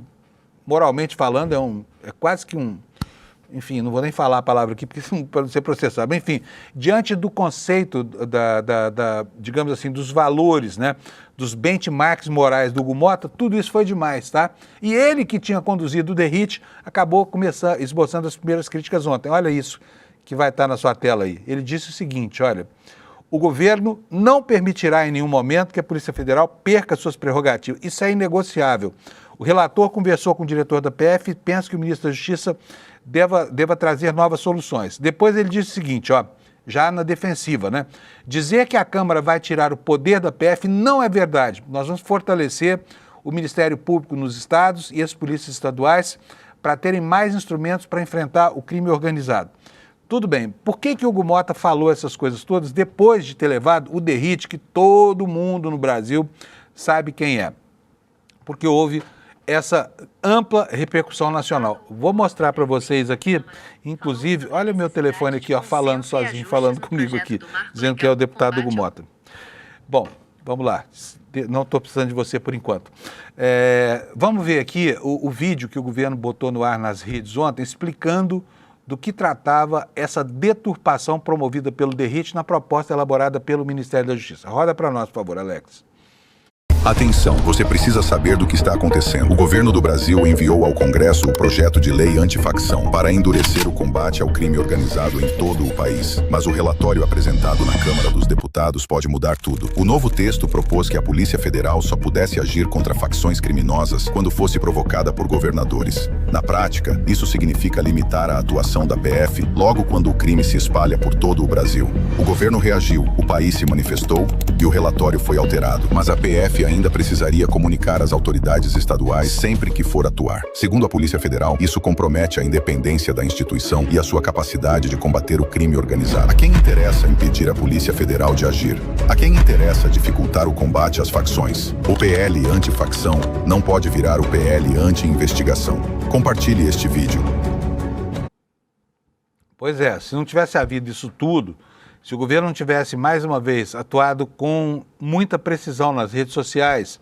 moralmente falando é quase que enfim, não vou nem falar a palavra aqui porque para não ser processado, mas, enfim, diante do conceito digamos assim, dos valores, né, dos benchmarks morais do Hugo Mota, tudo isso foi demais, tá? E ele que tinha conduzido o DERIT acabou esboçando as primeiras críticas ontem. Olha isso que vai estar na sua tela aí. Ele disse o seguinte, olha, o governo não permitirá em nenhum momento que a Polícia Federal perca suas prerrogativas. Isso é inegociável. O relator conversou com o diretor da PF e pensa que o ministro da Justiça deva trazer novas soluções. Depois ele disse o seguinte, ó, já na defensiva, né? Dizer que a Câmara vai tirar o poder da PF não é verdade. Nós vamos fortalecer o Ministério Público nos estados e as polícias estaduais para terem mais instrumentos para enfrentar o crime organizado. Tudo bem, por que o Hugo Mota falou essas coisas todas depois de ter levado o Derrite, que todo mundo no Brasil sabe quem é? Porque houve essa ampla repercussão nacional. Vou mostrar para vocês aqui, inclusive, olha o meu telefone aqui, ó, falando sozinho, falando comigo aqui, dizendo que é o deputado Hugo Mota. Bom, vamos lá, não estou precisando de você por enquanto. Vamos ver aqui o vídeo que o governo botou no ar nas redes ontem, explicando do que tratava essa deturpação promovida pelo Derrite na proposta elaborada pelo Ministério da Justiça. Roda para nós, por favor, Alex. Atenção, você precisa saber do que está acontecendo. O governo do Brasil enviou ao Congresso o projeto de lei antifacção para endurecer o combate ao crime organizado em todo o país. Mas o relatório apresentado na Câmara dos Deputados pode mudar tudo. O novo texto propôs que a Polícia Federal só pudesse agir contra facções criminosas quando fosse provocada por governadores. Na prática, isso significa limitar a atuação da PF logo quando o crime se espalha por todo o Brasil. O governo reagiu, o país se manifestou e o relatório foi alterado. Mas a PF ainda precisaria comunicar às autoridades estaduais sempre que for atuar. Segundo a Polícia Federal, isso compromete a independência da instituição e a sua capacidade de combater o crime organizado. A quem interessa impedir a Polícia Federal de agir? A quem interessa dificultar o combate às facções? O PL anti-facção não pode virar o PL anti-investigação. Compartilhe este vídeo. Pois é, se não tivesse havido isso tudo, se o governo não tivesse, mais uma vez, atuado com muita precisão nas redes sociais,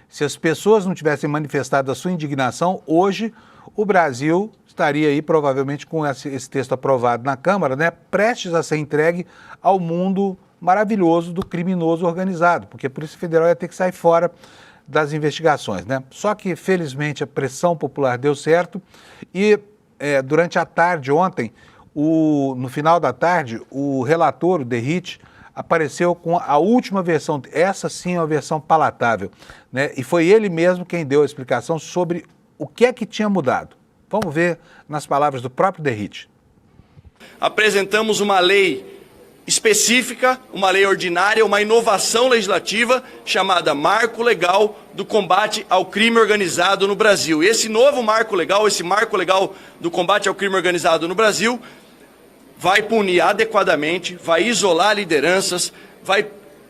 se as pessoas não tivessem manifestado a sua indignação, hoje o Brasil estaria aí provavelmente com esse texto aprovado na Câmara, né, prestes a ser entregue ao mundo maravilhoso do criminoso organizado, porque a Polícia Federal ia ter que sair fora das investigações, né? Só que, felizmente, a pressão popular deu certo e durante a tarde ontem, no final da tarde, o relator, o Derrite, apareceu com a última versão, essa sim é uma versão palatável, né? E foi ele mesmo quem deu a explicação sobre o que é que tinha mudado. Vamos ver nas palavras do próprio Derrite. Apresentamos uma lei específica, uma lei ordinária, uma inovação legislativa chamada Marco Legal do Combate ao Crime Organizado no Brasil. E esse novo marco legal, esse Marco Legal do Combate ao Crime Organizado no Brasil, vai punir adequadamente, vai isolar lideranças, vai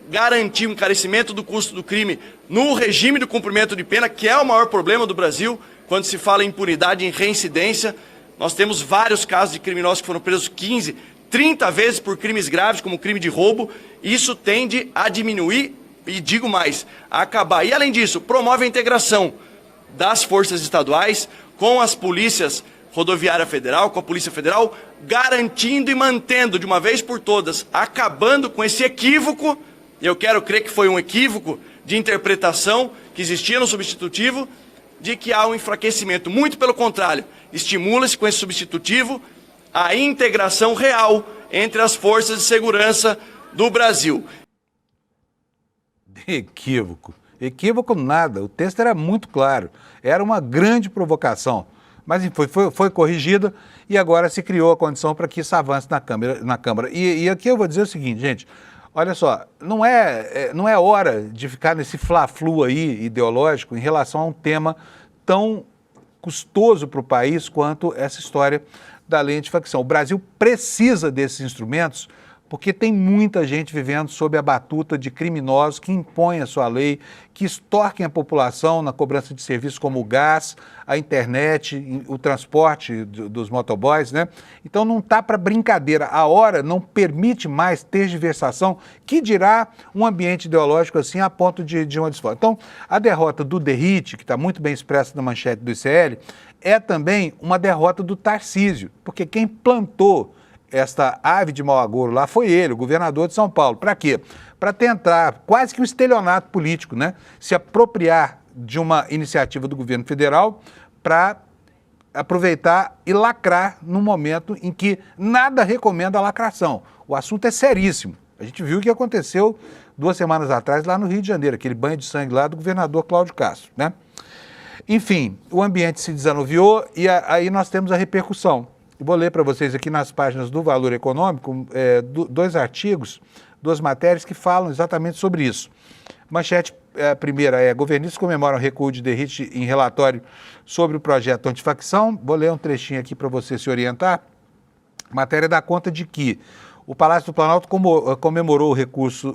garantir um encarecimento do custo do crime no regime do cumprimento de pena, que é o maior problema do Brasil, quando se fala em impunidade e em reincidência. Nós temos vários casos de criminosos que foram presos 15, 30 vezes por crimes graves, como crime de roubo. Isso tende a diminuir e, digo mais, a acabar. E, além disso, promove a integração das forças estaduais com as polícias Rodoviária Federal, com a Polícia Federal, garantindo e mantendo de uma vez por todas, acabando com esse equívoco, eu quero crer que foi um equívoco de interpretação que existia no substitutivo, de que há um enfraquecimento. Muito pelo contrário, estimula-se com esse substitutivo a integração real entre as forças de segurança do Brasil. Equívoco. Equívoco nada, o texto era muito claro, era uma grande provocação. Mas foi corrigida e agora se criou a condição para que isso avance na Câmara. E aqui eu vou dizer o seguinte, gente, olha só, não é hora de ficar nesse fla-flu aí ideológico em relação a um tema tão custoso para o país quanto essa história da lei antifacção. O Brasil precisa desses instrumentos porque tem muita gente vivendo sob a batuta de criminosos que impõem a sua lei, que extorquem a população na cobrança de serviços como o gás, a internet, o transporte dos motoboys, né? Então não está para brincadeira. A hora não permite mais tergiversação, que dirá um ambiente ideológico assim a ponto de uma desforra. Então, a derrota do Derrite, que está muito bem expressa na manchete do ICL, é também uma derrota do Tarcísio, porque quem plantou esta ave de mau agouro lá foi ele, o governador de São Paulo. Para quê? Para tentar, quase que um estelionato político, né? Se apropriar de uma iniciativa do governo federal para aproveitar e lacrar no momento em que nada recomenda a lacração. O assunto é seríssimo. A gente viu o que aconteceu 2 semanas atrás lá no Rio de Janeiro, aquele banho de sangue lá do governador Cláudio Castro, né? Enfim, o ambiente se desanuviou e aí nós temos a repercussão. Eu vou ler para vocês aqui nas páginas do Valor Econômico 2 artigos, 2 matérias que falam exatamente sobre isso. Manchete primeira é: governistas comemoram recuo de Derrite em relatório sobre o projeto antifacção. Vou ler um trechinho aqui para você se orientar. A matéria dá conta de que o Palácio do Planalto comemorou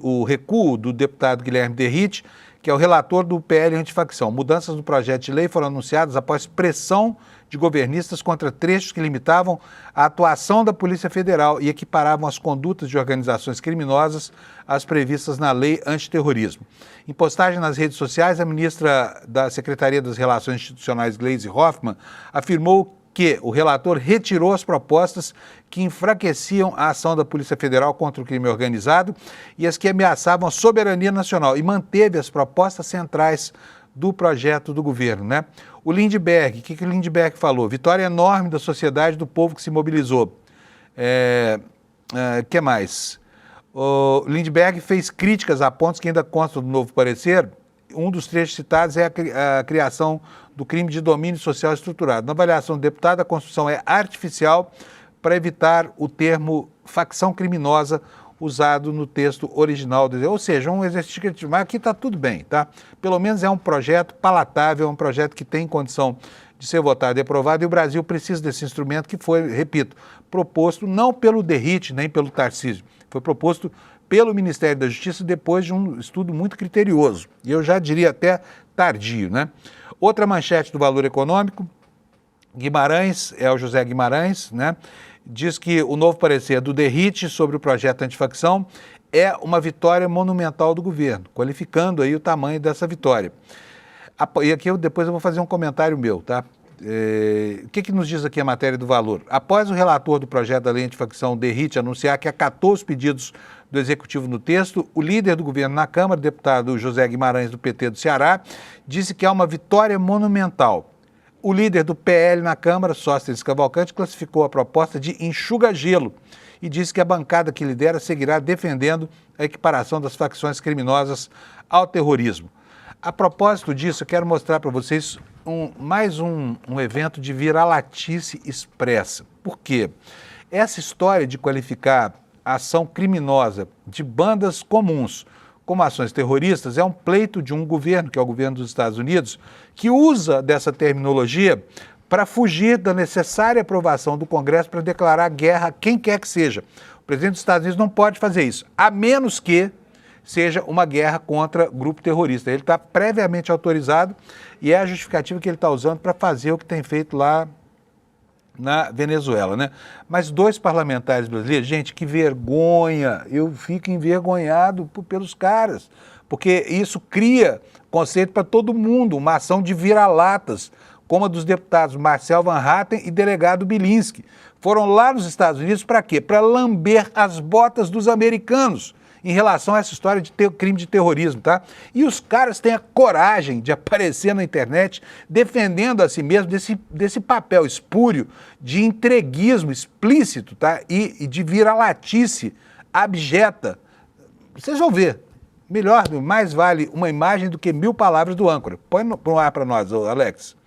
o recuo do deputado Guilherme Derrite, que é o relator do PL antifacção. Mudanças no projeto de lei foram anunciadas após pressão de governistas contra trechos que limitavam a atuação da Polícia Federal e equiparavam as condutas de organizações criminosas às previstas na Lei Antiterrorismo. Em postagem nas redes sociais, a ministra da Secretaria das Relações Institucionais, Gleisi Hoffmann, afirmou que o relator retirou as propostas que enfraqueciam a ação da Polícia Federal contra o crime organizado e as que ameaçavam a soberania nacional e manteve as propostas centrais do projeto do governo, né? O Lindbergh, o que o Lindbergh falou? Vitória enorme da sociedade, do povo que se mobilizou. Que mais? O Lindbergh fez críticas a pontos que ainda constam do novo parecer. Um dos trechos citados é a criação do crime de domínio social estruturado. Na avaliação do deputado, a construção é artificial para evitar o termo facção criminosa usado no texto original, ou seja, um exercício criativo. Mas aqui está tudo bem, tá? Pelo menos é um projeto palatável, é um projeto que tem condição de ser votado e aprovado, e o Brasil precisa desse instrumento que foi, repito, proposto não pelo Derrite, nem pelo Tarcísio, foi proposto pelo Ministério da Justiça depois de um estudo muito criterioso, e eu já diria até tardio, né? Outra manchete do Valor Econômico, Guimarães, é o José Guimarães, né? Diz que o novo parecer do Derrite sobre o projeto antifacção é uma vitória monumental do governo, qualificando aí o tamanho dessa vitória. E aqui depois eu vou fazer um comentário meu, tá? O que nos diz aqui a matéria do Valor? Após o relator do projeto da lei antifacção, Derrite, anunciar que acatou os pedidos do Executivo no texto, o líder do governo na Câmara, o deputado José Guimarães, do PT do Ceará, disse que é uma vitória monumental. O líder do PL na Câmara, Sóstenes Cavalcante, classificou a proposta de enxuga-gelo e disse que a bancada que lidera seguirá defendendo a equiparação das facções criminosas ao terrorismo. A propósito disso, eu quero mostrar para vocês mais um evento de viralatice expressa. Por quê? Essa história de qualificar a ação criminosa de bandas comuns como ações terroristas é um pleito de um governo, que é o governo dos Estados Unidos, que usa dessa terminologia para fugir da necessária aprovação do Congresso para declarar guerra a quem quer que seja. O presidente dos Estados Unidos não pode fazer isso, a menos que seja uma guerra contra grupo terrorista. Ele está previamente autorizado e é a justificativa que ele está usando para fazer o que tem feito lá na Venezuela, né? Mas 2 parlamentares brasileiros, gente, que vergonha, eu fico envergonhado pelos caras, porque isso cria conceito para todo mundo, uma ação de vira-latas, como a dos deputados Marcel Van Hatten e delegado Bilinski. Foram lá nos Estados Unidos para quê? Para lamber as botas dos americanos em relação a essa história de crime de terrorismo, tá? E os caras têm a coragem de aparecer na internet defendendo a si mesmo desse papel espúrio de entreguismo explícito, tá? E de vira-latice abjeta. Vocês vão ver. Melhor, mais vale uma imagem do que 1000 palavras do âncora. Põe no ar para nós, Alex.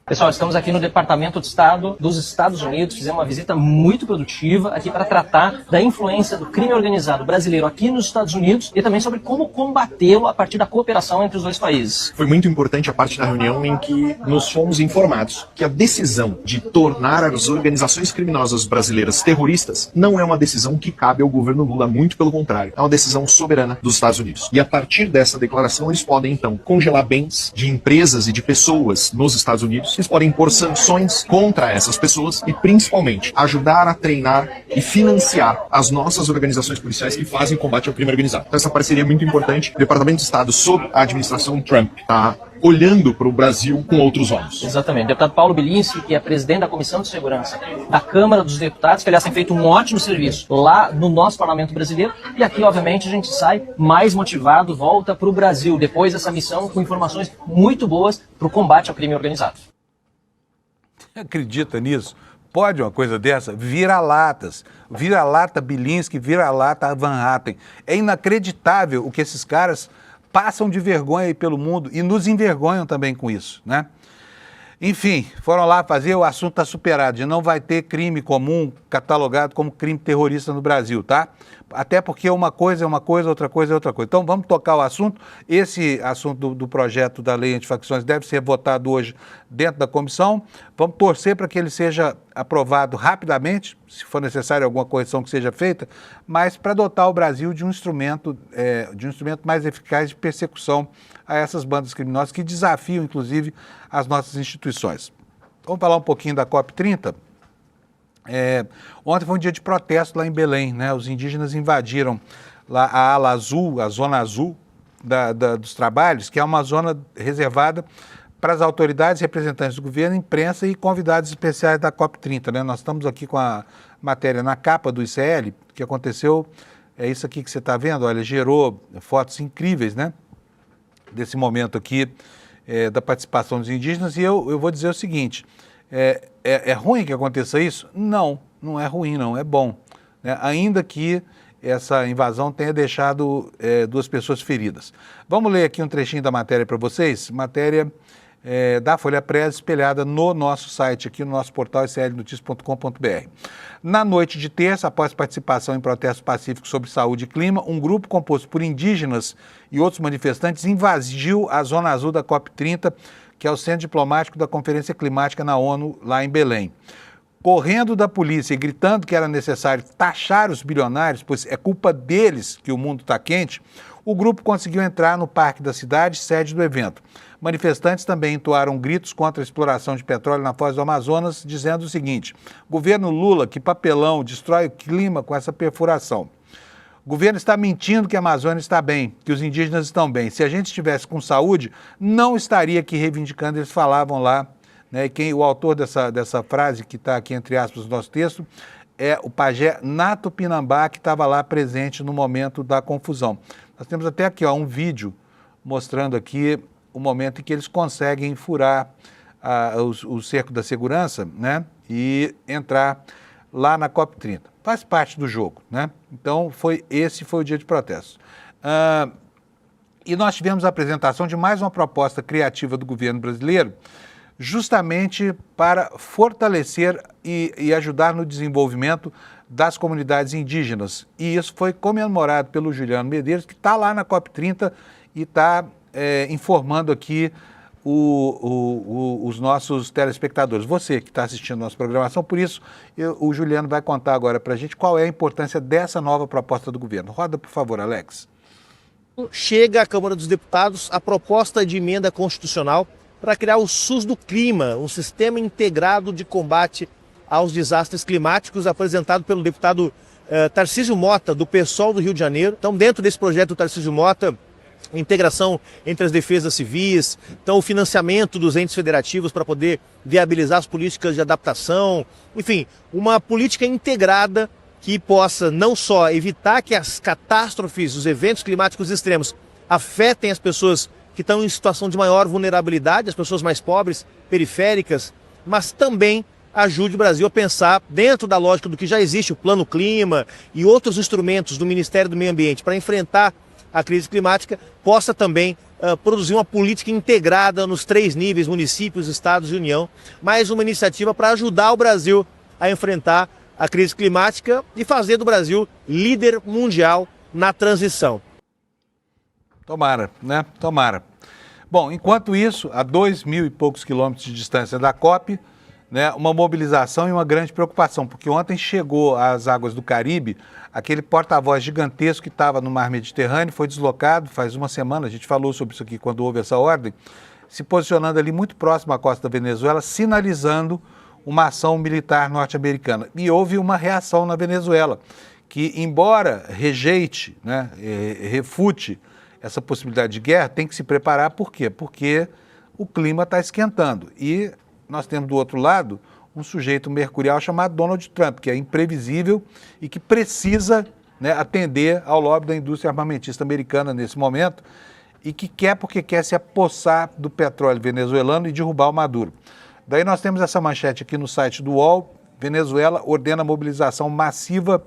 Pessoal, estamos aqui no Departamento de Estado dos Estados Unidos, fizemos uma visita muito produtiva aqui para tratar da influência do crime organizado brasileiro aqui nos Estados Unidos e também sobre como combatê-lo a partir da cooperação entre os 2 países. Foi muito importante a parte da reunião em que nos fomos informados que a decisão de tornar as organizações criminosas brasileiras terroristas não é uma decisão que cabe ao governo Lula, muito pelo contrário, é uma decisão soberana dos Estados Unidos. E a partir dessa declaração eles podem então congelar bens de empresas e de pessoas nos Estados Unidos. Eles podem impor sanções contra essas pessoas e, principalmente, ajudar a treinar e financiar as nossas organizações policiais que fazem combate ao crime organizado. Então, essa parceria é muito importante. O Departamento de Estado, sob a administração Trump, está olhando para o Brasil com outros olhos. Exatamente. O deputado Paulo Bilinski, que é presidente da Comissão de Segurança da Câmara dos Deputados, que aliás tem feito um ótimo serviço lá no nosso parlamento brasileiro, e aqui, obviamente, a gente sai mais motivado, volta para o Brasil, depois dessa missão, com informações muito boas para o combate ao crime organizado. Acredita nisso? Pode uma coisa dessa? Vira-latas. Vira-lata Bilinski, vira-lata Van Hatten. É inacreditável o que esses caras passam de vergonha aí pelo mundo e nos envergonham também com isso, né? Enfim, foram lá fazer, o assunto está superado, já não vai ter crime comum catalogado como crime terrorista no Brasil, tá? até porque uma coisa é uma coisa, outra coisa é outra coisa. Então, vamos tocar o assunto. Esse assunto do projeto da lei antifacções deve ser votado hoje dentro da comissão. Vamos torcer para que ele seja aprovado rapidamente, se for necessário alguma correção que seja feita, mas para dotar o Brasil de um instrumento mais eficaz de persecução a essas bandas criminosas que desafiam, inclusive, as nossas instituições. Vamos falar um pouquinho da COP30? Ontem foi um dia de protesto lá em Belém, né? Os indígenas invadiram lá a ala azul, a zona azul dos trabalhos, que é uma zona reservada para as autoridades, representantes do governo, imprensa e convidados especiais da COP30, né? Nós estamos aqui com a matéria na capa do ICL, que aconteceu, é isso aqui que você está vendo, olha, gerou fotos incríveis, né? Desse momento aqui da participação dos indígenas, e eu vou dizer o seguinte, é ruim que aconteça isso? Não, não é ruim, não, é bom, né? Ainda que essa invasão tenha deixado 2 pessoas feridas. Vamos ler aqui um trechinho da matéria para vocês, matéria da Folha Press, espelhada no nosso site, aqui no nosso portal slnoticia.com.br. Na noite de terça, após participação em protestos pacíficos sobre saúde e clima, um grupo composto por indígenas e outros manifestantes invadiu a zona azul da COP30, que é o centro diplomático da Conferência Climática na ONU, lá em Belém. Correndo da polícia e gritando que era necessário taxar os bilionários, pois é culpa deles que o mundo está quente, o grupo conseguiu entrar no parque da cidade, sede do evento. Manifestantes também entoaram gritos contra a exploração de petróleo na Foz do Amazonas, dizendo o seguinte: governo Lula, que papelão, destrói o clima com essa perfuração. O governo está mentindo que a Amazônia está bem, que os indígenas estão bem. Se a gente estivesse com saúde, não estaria aqui reivindicando, eles falavam lá, né? E o autor dessa frase, que está aqui entre aspas no nosso texto, é o pajé Nato Pinambá, que estava lá presente no momento da confusão. Nós temos até aqui um vídeo mostrando aqui o momento em que eles conseguem furar o cerco da segurança, né? E entrar lá na COP30. Faz parte do jogo, né? Então, esse foi o dia de protesto. E nós tivemos a apresentação de mais uma proposta criativa do governo brasileiro, justamente para fortalecer e ajudar no desenvolvimento das comunidades indígenas. E isso foi comemorado pelo Juliano Medeiros, que está lá na COP30 e está informando aqui os nossos telespectadores. Você que está assistindo a nossa programação, por isso o Juliano vai contar agora para a gente qual é a importância dessa nova proposta do governo. Roda, por favor, Alex. Chega à Câmara dos Deputados a proposta de emenda constitucional para criar o SUS do Clima, um sistema integrado de combate aos desastres climáticos, apresentado pelo deputado Tarcísio Mota, do PSOL do Rio de Janeiro. Então, dentro desse projeto do Tarcísio Mota, integração entre as defesas civis, então o financiamento dos entes federativos para poder viabilizar as políticas de adaptação, enfim, uma política integrada que possa não só evitar que as catástrofes, os eventos climáticos extremos afetem as pessoas que estão em situação de maior vulnerabilidade, as pessoas mais pobres, periféricas, mas também ajude o Brasil a pensar dentro da lógica do que já existe, o Plano Clima e outros instrumentos do Ministério do Meio Ambiente para enfrentar a crise climática, possa também produzir uma política integrada nos 3 níveis, municípios, estados e União, mais uma iniciativa para ajudar o Brasil a enfrentar a crise climática e fazer do Brasil líder mundial na transição. Tomara, né? Tomara. Bom, enquanto isso, a 2.000 e poucos quilômetros de distância da COP, né, uma mobilização e uma grande preocupação, porque ontem chegou às águas do Caribe aquele porta-voz gigantesco que estava no mar Mediterrâneo, foi deslocado faz uma semana, a gente falou sobre isso aqui quando houve essa ordem, se posicionando ali muito próximo à costa da Venezuela, sinalizando uma ação militar norte-americana. E houve uma reação na Venezuela, que embora rejeite, né, refute essa possibilidade de guerra, tem que se preparar. Por quê? Porque o clima está esquentando. E nós temos do outro lado um sujeito mercurial chamado Donald Trump, que é imprevisível e que precisa, né, atender ao lobby da indústria armamentista americana nesse momento e que porque quer se apossar do petróleo venezuelano e derrubar o Maduro. Daí nós temos essa manchete aqui no site do UOL: Venezuela ordena mobilização massiva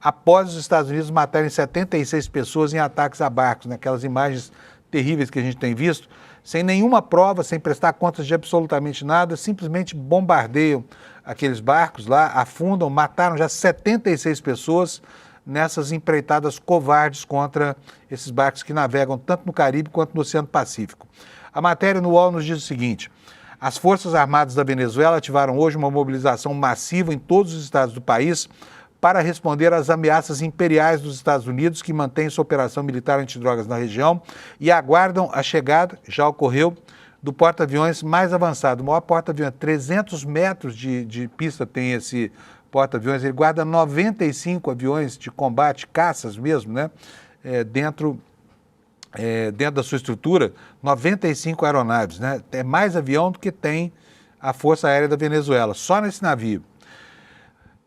após os Estados Unidos matarem 76 pessoas em ataques a barcos, naquelas imagens terríveis que a gente tem visto, sem nenhuma prova, sem prestar contas de absolutamente nada, simplesmente bombardeiam aqueles barcos lá, afundam, mataram já 76 pessoas, nessas empreitadas covardes contra esses barcos que navegam tanto no Caribe quanto no Oceano Pacífico. A matéria no UOL nos diz o seguinte: as Forças Armadas da Venezuela ativaram hoje uma mobilização massiva em todos os estados do país para responder às ameaças imperiais dos Estados Unidos, que mantêm sua operação militar antidrogas na região e aguardam a chegada, já ocorreu, do porta-aviões mais avançado. O maior porta-aviões, 300 metros de pista tem esse porta-aviões, ele guarda 95 aviões de combate, caças mesmo, né? Dentro da sua estrutura, 95 aeronaves, né? É mais avião do que tem a Força Aérea da Venezuela, só nesse navio.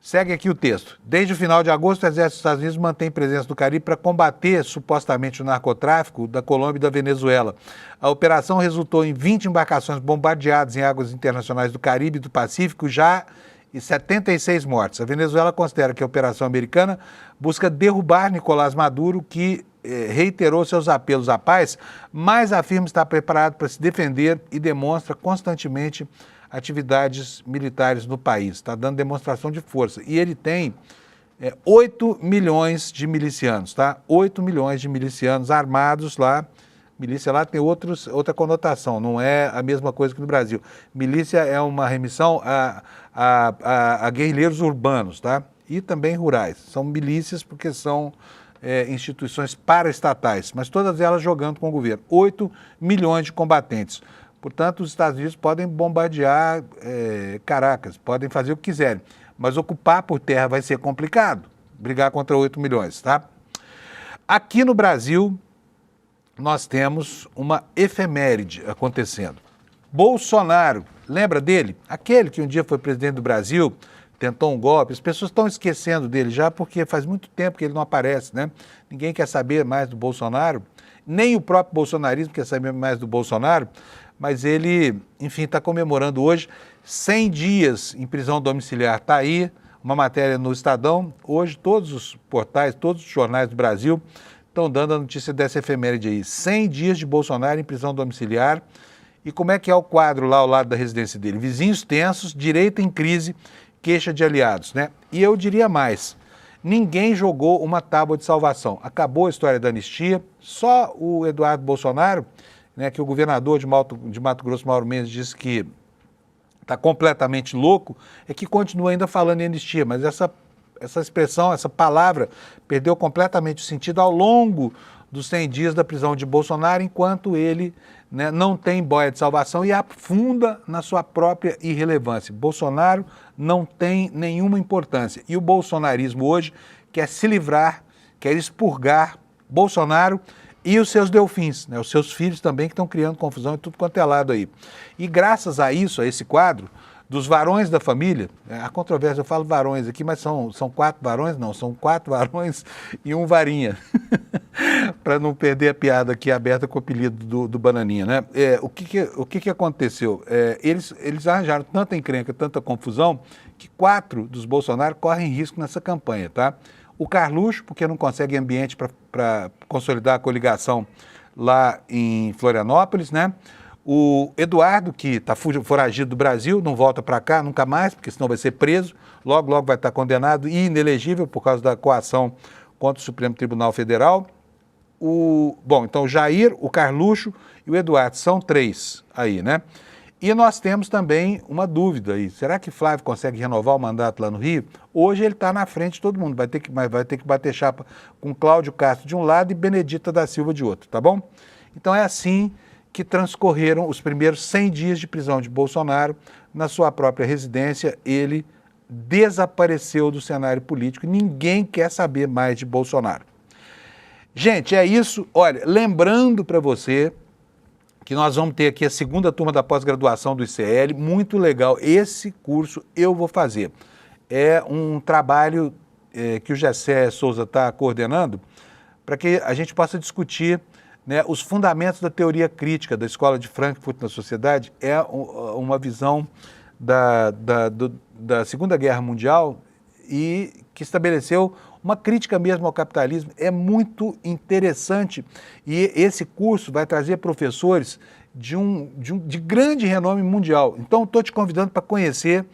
Segue aqui o texto. Desde o final de agosto, o Exército dos Estados Unidos mantém presença no Caribe para combater supostamente o narcotráfico da Colômbia e da Venezuela. A operação resultou em 20 embarcações bombardeadas em águas internacionais do Caribe e do Pacífico já e 76 mortes. A Venezuela considera que a operação americana busca derrubar Nicolás Maduro, que reiterou seus apelos à paz, mas afirma estar preparado para se defender e demonstra constantemente atividades militares no país. Está dando demonstração de força. E ele tem 8 milhões de milicianos, tá? 8 milhões de milicianos armados lá. Milícia lá tem outra conotação, não é a mesma coisa que no Brasil. Milícia é uma remissão a guerrilheiros urbanos, tá? E também rurais. São milícias porque são instituições paraestatais, mas todas elas jogando com o governo. 8 milhões de combatentes. Portanto, os Estados Unidos podem bombardear Caracas, podem fazer o que quiserem, mas ocupar por terra vai ser complicado, brigar contra 8 milhões, tá? Aqui no Brasil, nós temos uma efeméride acontecendo. Bolsonaro, lembra dele? Aquele que um dia foi presidente do Brasil, tentou um golpe, as pessoas estão esquecendo dele já porque faz muito tempo que ele não aparece, né? Ninguém quer saber mais do Bolsonaro, nem o próprio bolsonarismo quer saber mais do Bolsonaro, mas ele, enfim, está comemorando hoje 100 dias em prisão domiciliar. Está aí uma matéria no Estadão. Hoje todos os portais, todos os jornais do Brasil estão dando a notícia dessa efeméride aí. 100 dias de Bolsonaro em prisão domiciliar. E como é que é o quadro lá ao lado da residência dele? Vizinhos tensos, direita em crise, queixa de aliados, né? E eu diria mais, ninguém jogou uma tábua de salvação. Acabou a história da anistia, só o Eduardo Bolsonaro, né, que o governador de Mato Grosso, Mauro Mendes, disse que está completamente louco, é que continua ainda falando em anistia, mas essa expressão, essa palavra, perdeu completamente o sentido ao longo dos 100 dias da prisão de Bolsonaro, enquanto ele, né, não tem boia de salvação e afunda na sua própria irrelevância. Bolsonaro não tem nenhuma importância. E o bolsonarismo hoje quer se livrar, quer expurgar Bolsonaro e os seus delfins, né, os seus filhos também, que estão criando confusão em tudo quanto é lado aí. E graças a isso, a esse quadro, dos varões da família, a controvérsia, eu falo varões aqui, mas são 4 varões, não, são 4 varões e um varinha, para não perder a piada aqui aberta com o apelido do Bananinha, né? O que aconteceu? Eles arranjaram tanta encrenca, tanta confusão, que 4 dos Bolsonaro correm risco nessa campanha, tá? O Carluxo, porque não consegue ambiente para consolidar a coligação lá em Florianópolis, né? O Eduardo, que está foragido do Brasil, não volta para cá nunca mais, porque senão vai ser preso, logo vai estar condenado e inelegível por causa da coação contra o Supremo Tribunal Federal. Então o Jair, o Carluxo e o Eduardo, são 3 aí, né? E nós temos também uma dúvida aí, será que Flávio consegue renovar o mandato lá no Rio? Hoje ele está na frente de todo mundo, vai ter que bater chapa com Cláudio Castro de um lado e Benedita da Silva de outro, tá bom? Então é assim que transcorreram os primeiros 100 dias de prisão de Bolsonaro na sua própria residência. Ele desapareceu do cenário político e ninguém quer saber mais de Bolsonaro. Gente, é isso. Olha, lembrando para você que nós vamos ter aqui a segunda turma da pós-graduação do ICL, muito legal. Esse curso eu vou fazer. É um trabalho que o Gessé Souza está coordenando para que a gente possa discutir, né, os fundamentos da teoria crítica da Escola de Frankfurt na sociedade. É uma visão da Segunda Guerra Mundial e que estabeleceu uma crítica mesmo ao capitalismo. É muito interessante e esse curso vai trazer professores de grande renome mundial. Então, estou te convidando para conhecer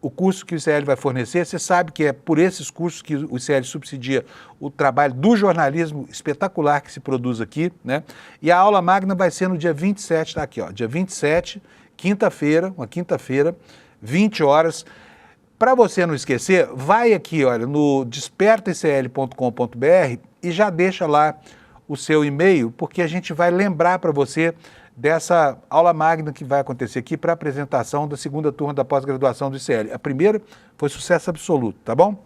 o curso que o ICL vai fornecer. Você sabe que é por esses cursos que o ICL subsidia o trabalho do jornalismo espetacular que se produz aqui, né? E a aula magna vai ser no dia 27, tá aqui, ó, dia 27, uma quinta-feira, 20 horas. Para você não esquecer, vai aqui, olha, no despertaicl.com.br e já deixa lá o seu e-mail, porque a gente vai lembrar para você dessa aula magna que vai acontecer aqui para a apresentação da segunda turma da pós-graduação do ICL. A primeira foi sucesso absoluto, tá bom?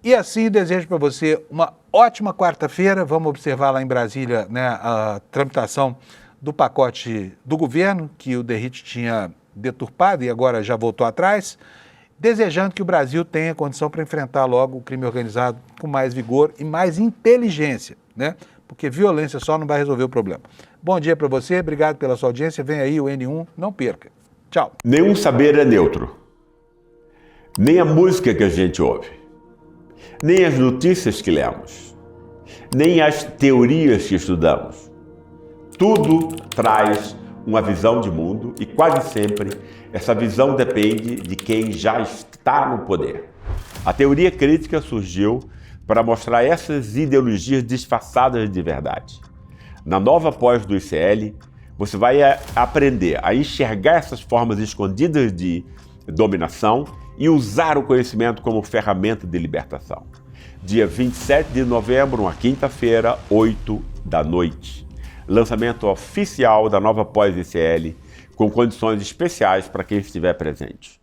E assim desejo para você uma ótima quarta-feira. Vamos observar lá em Brasília, né, a tramitação do pacote do governo, que o Derrite tinha deturpado e agora já voltou atrás, desejando que o Brasil tenha condição para enfrentar logo o crime organizado com mais vigor e mais inteligência, né? Porque violência só não vai resolver o problema. Bom dia para você, obrigado pela sua audiência. Vem aí o N1, não perca. Tchau. Nenhum saber é neutro. Nem a música que a gente ouve, nem as notícias que lemos, nem as teorias que estudamos. Tudo traz uma visão de mundo e quase sempre essa visão depende de quem já está no poder. A teoria crítica surgiu para mostrar essas ideologias disfarçadas de verdade. Na nova pós do ICL, você vai aprender a enxergar essas formas escondidas de dominação e usar o conhecimento como ferramenta de libertação. Dia 27 de novembro, uma quinta-feira, 8 da noite. Lançamento oficial da nova pós-ICL, com condições especiais para quem estiver presente.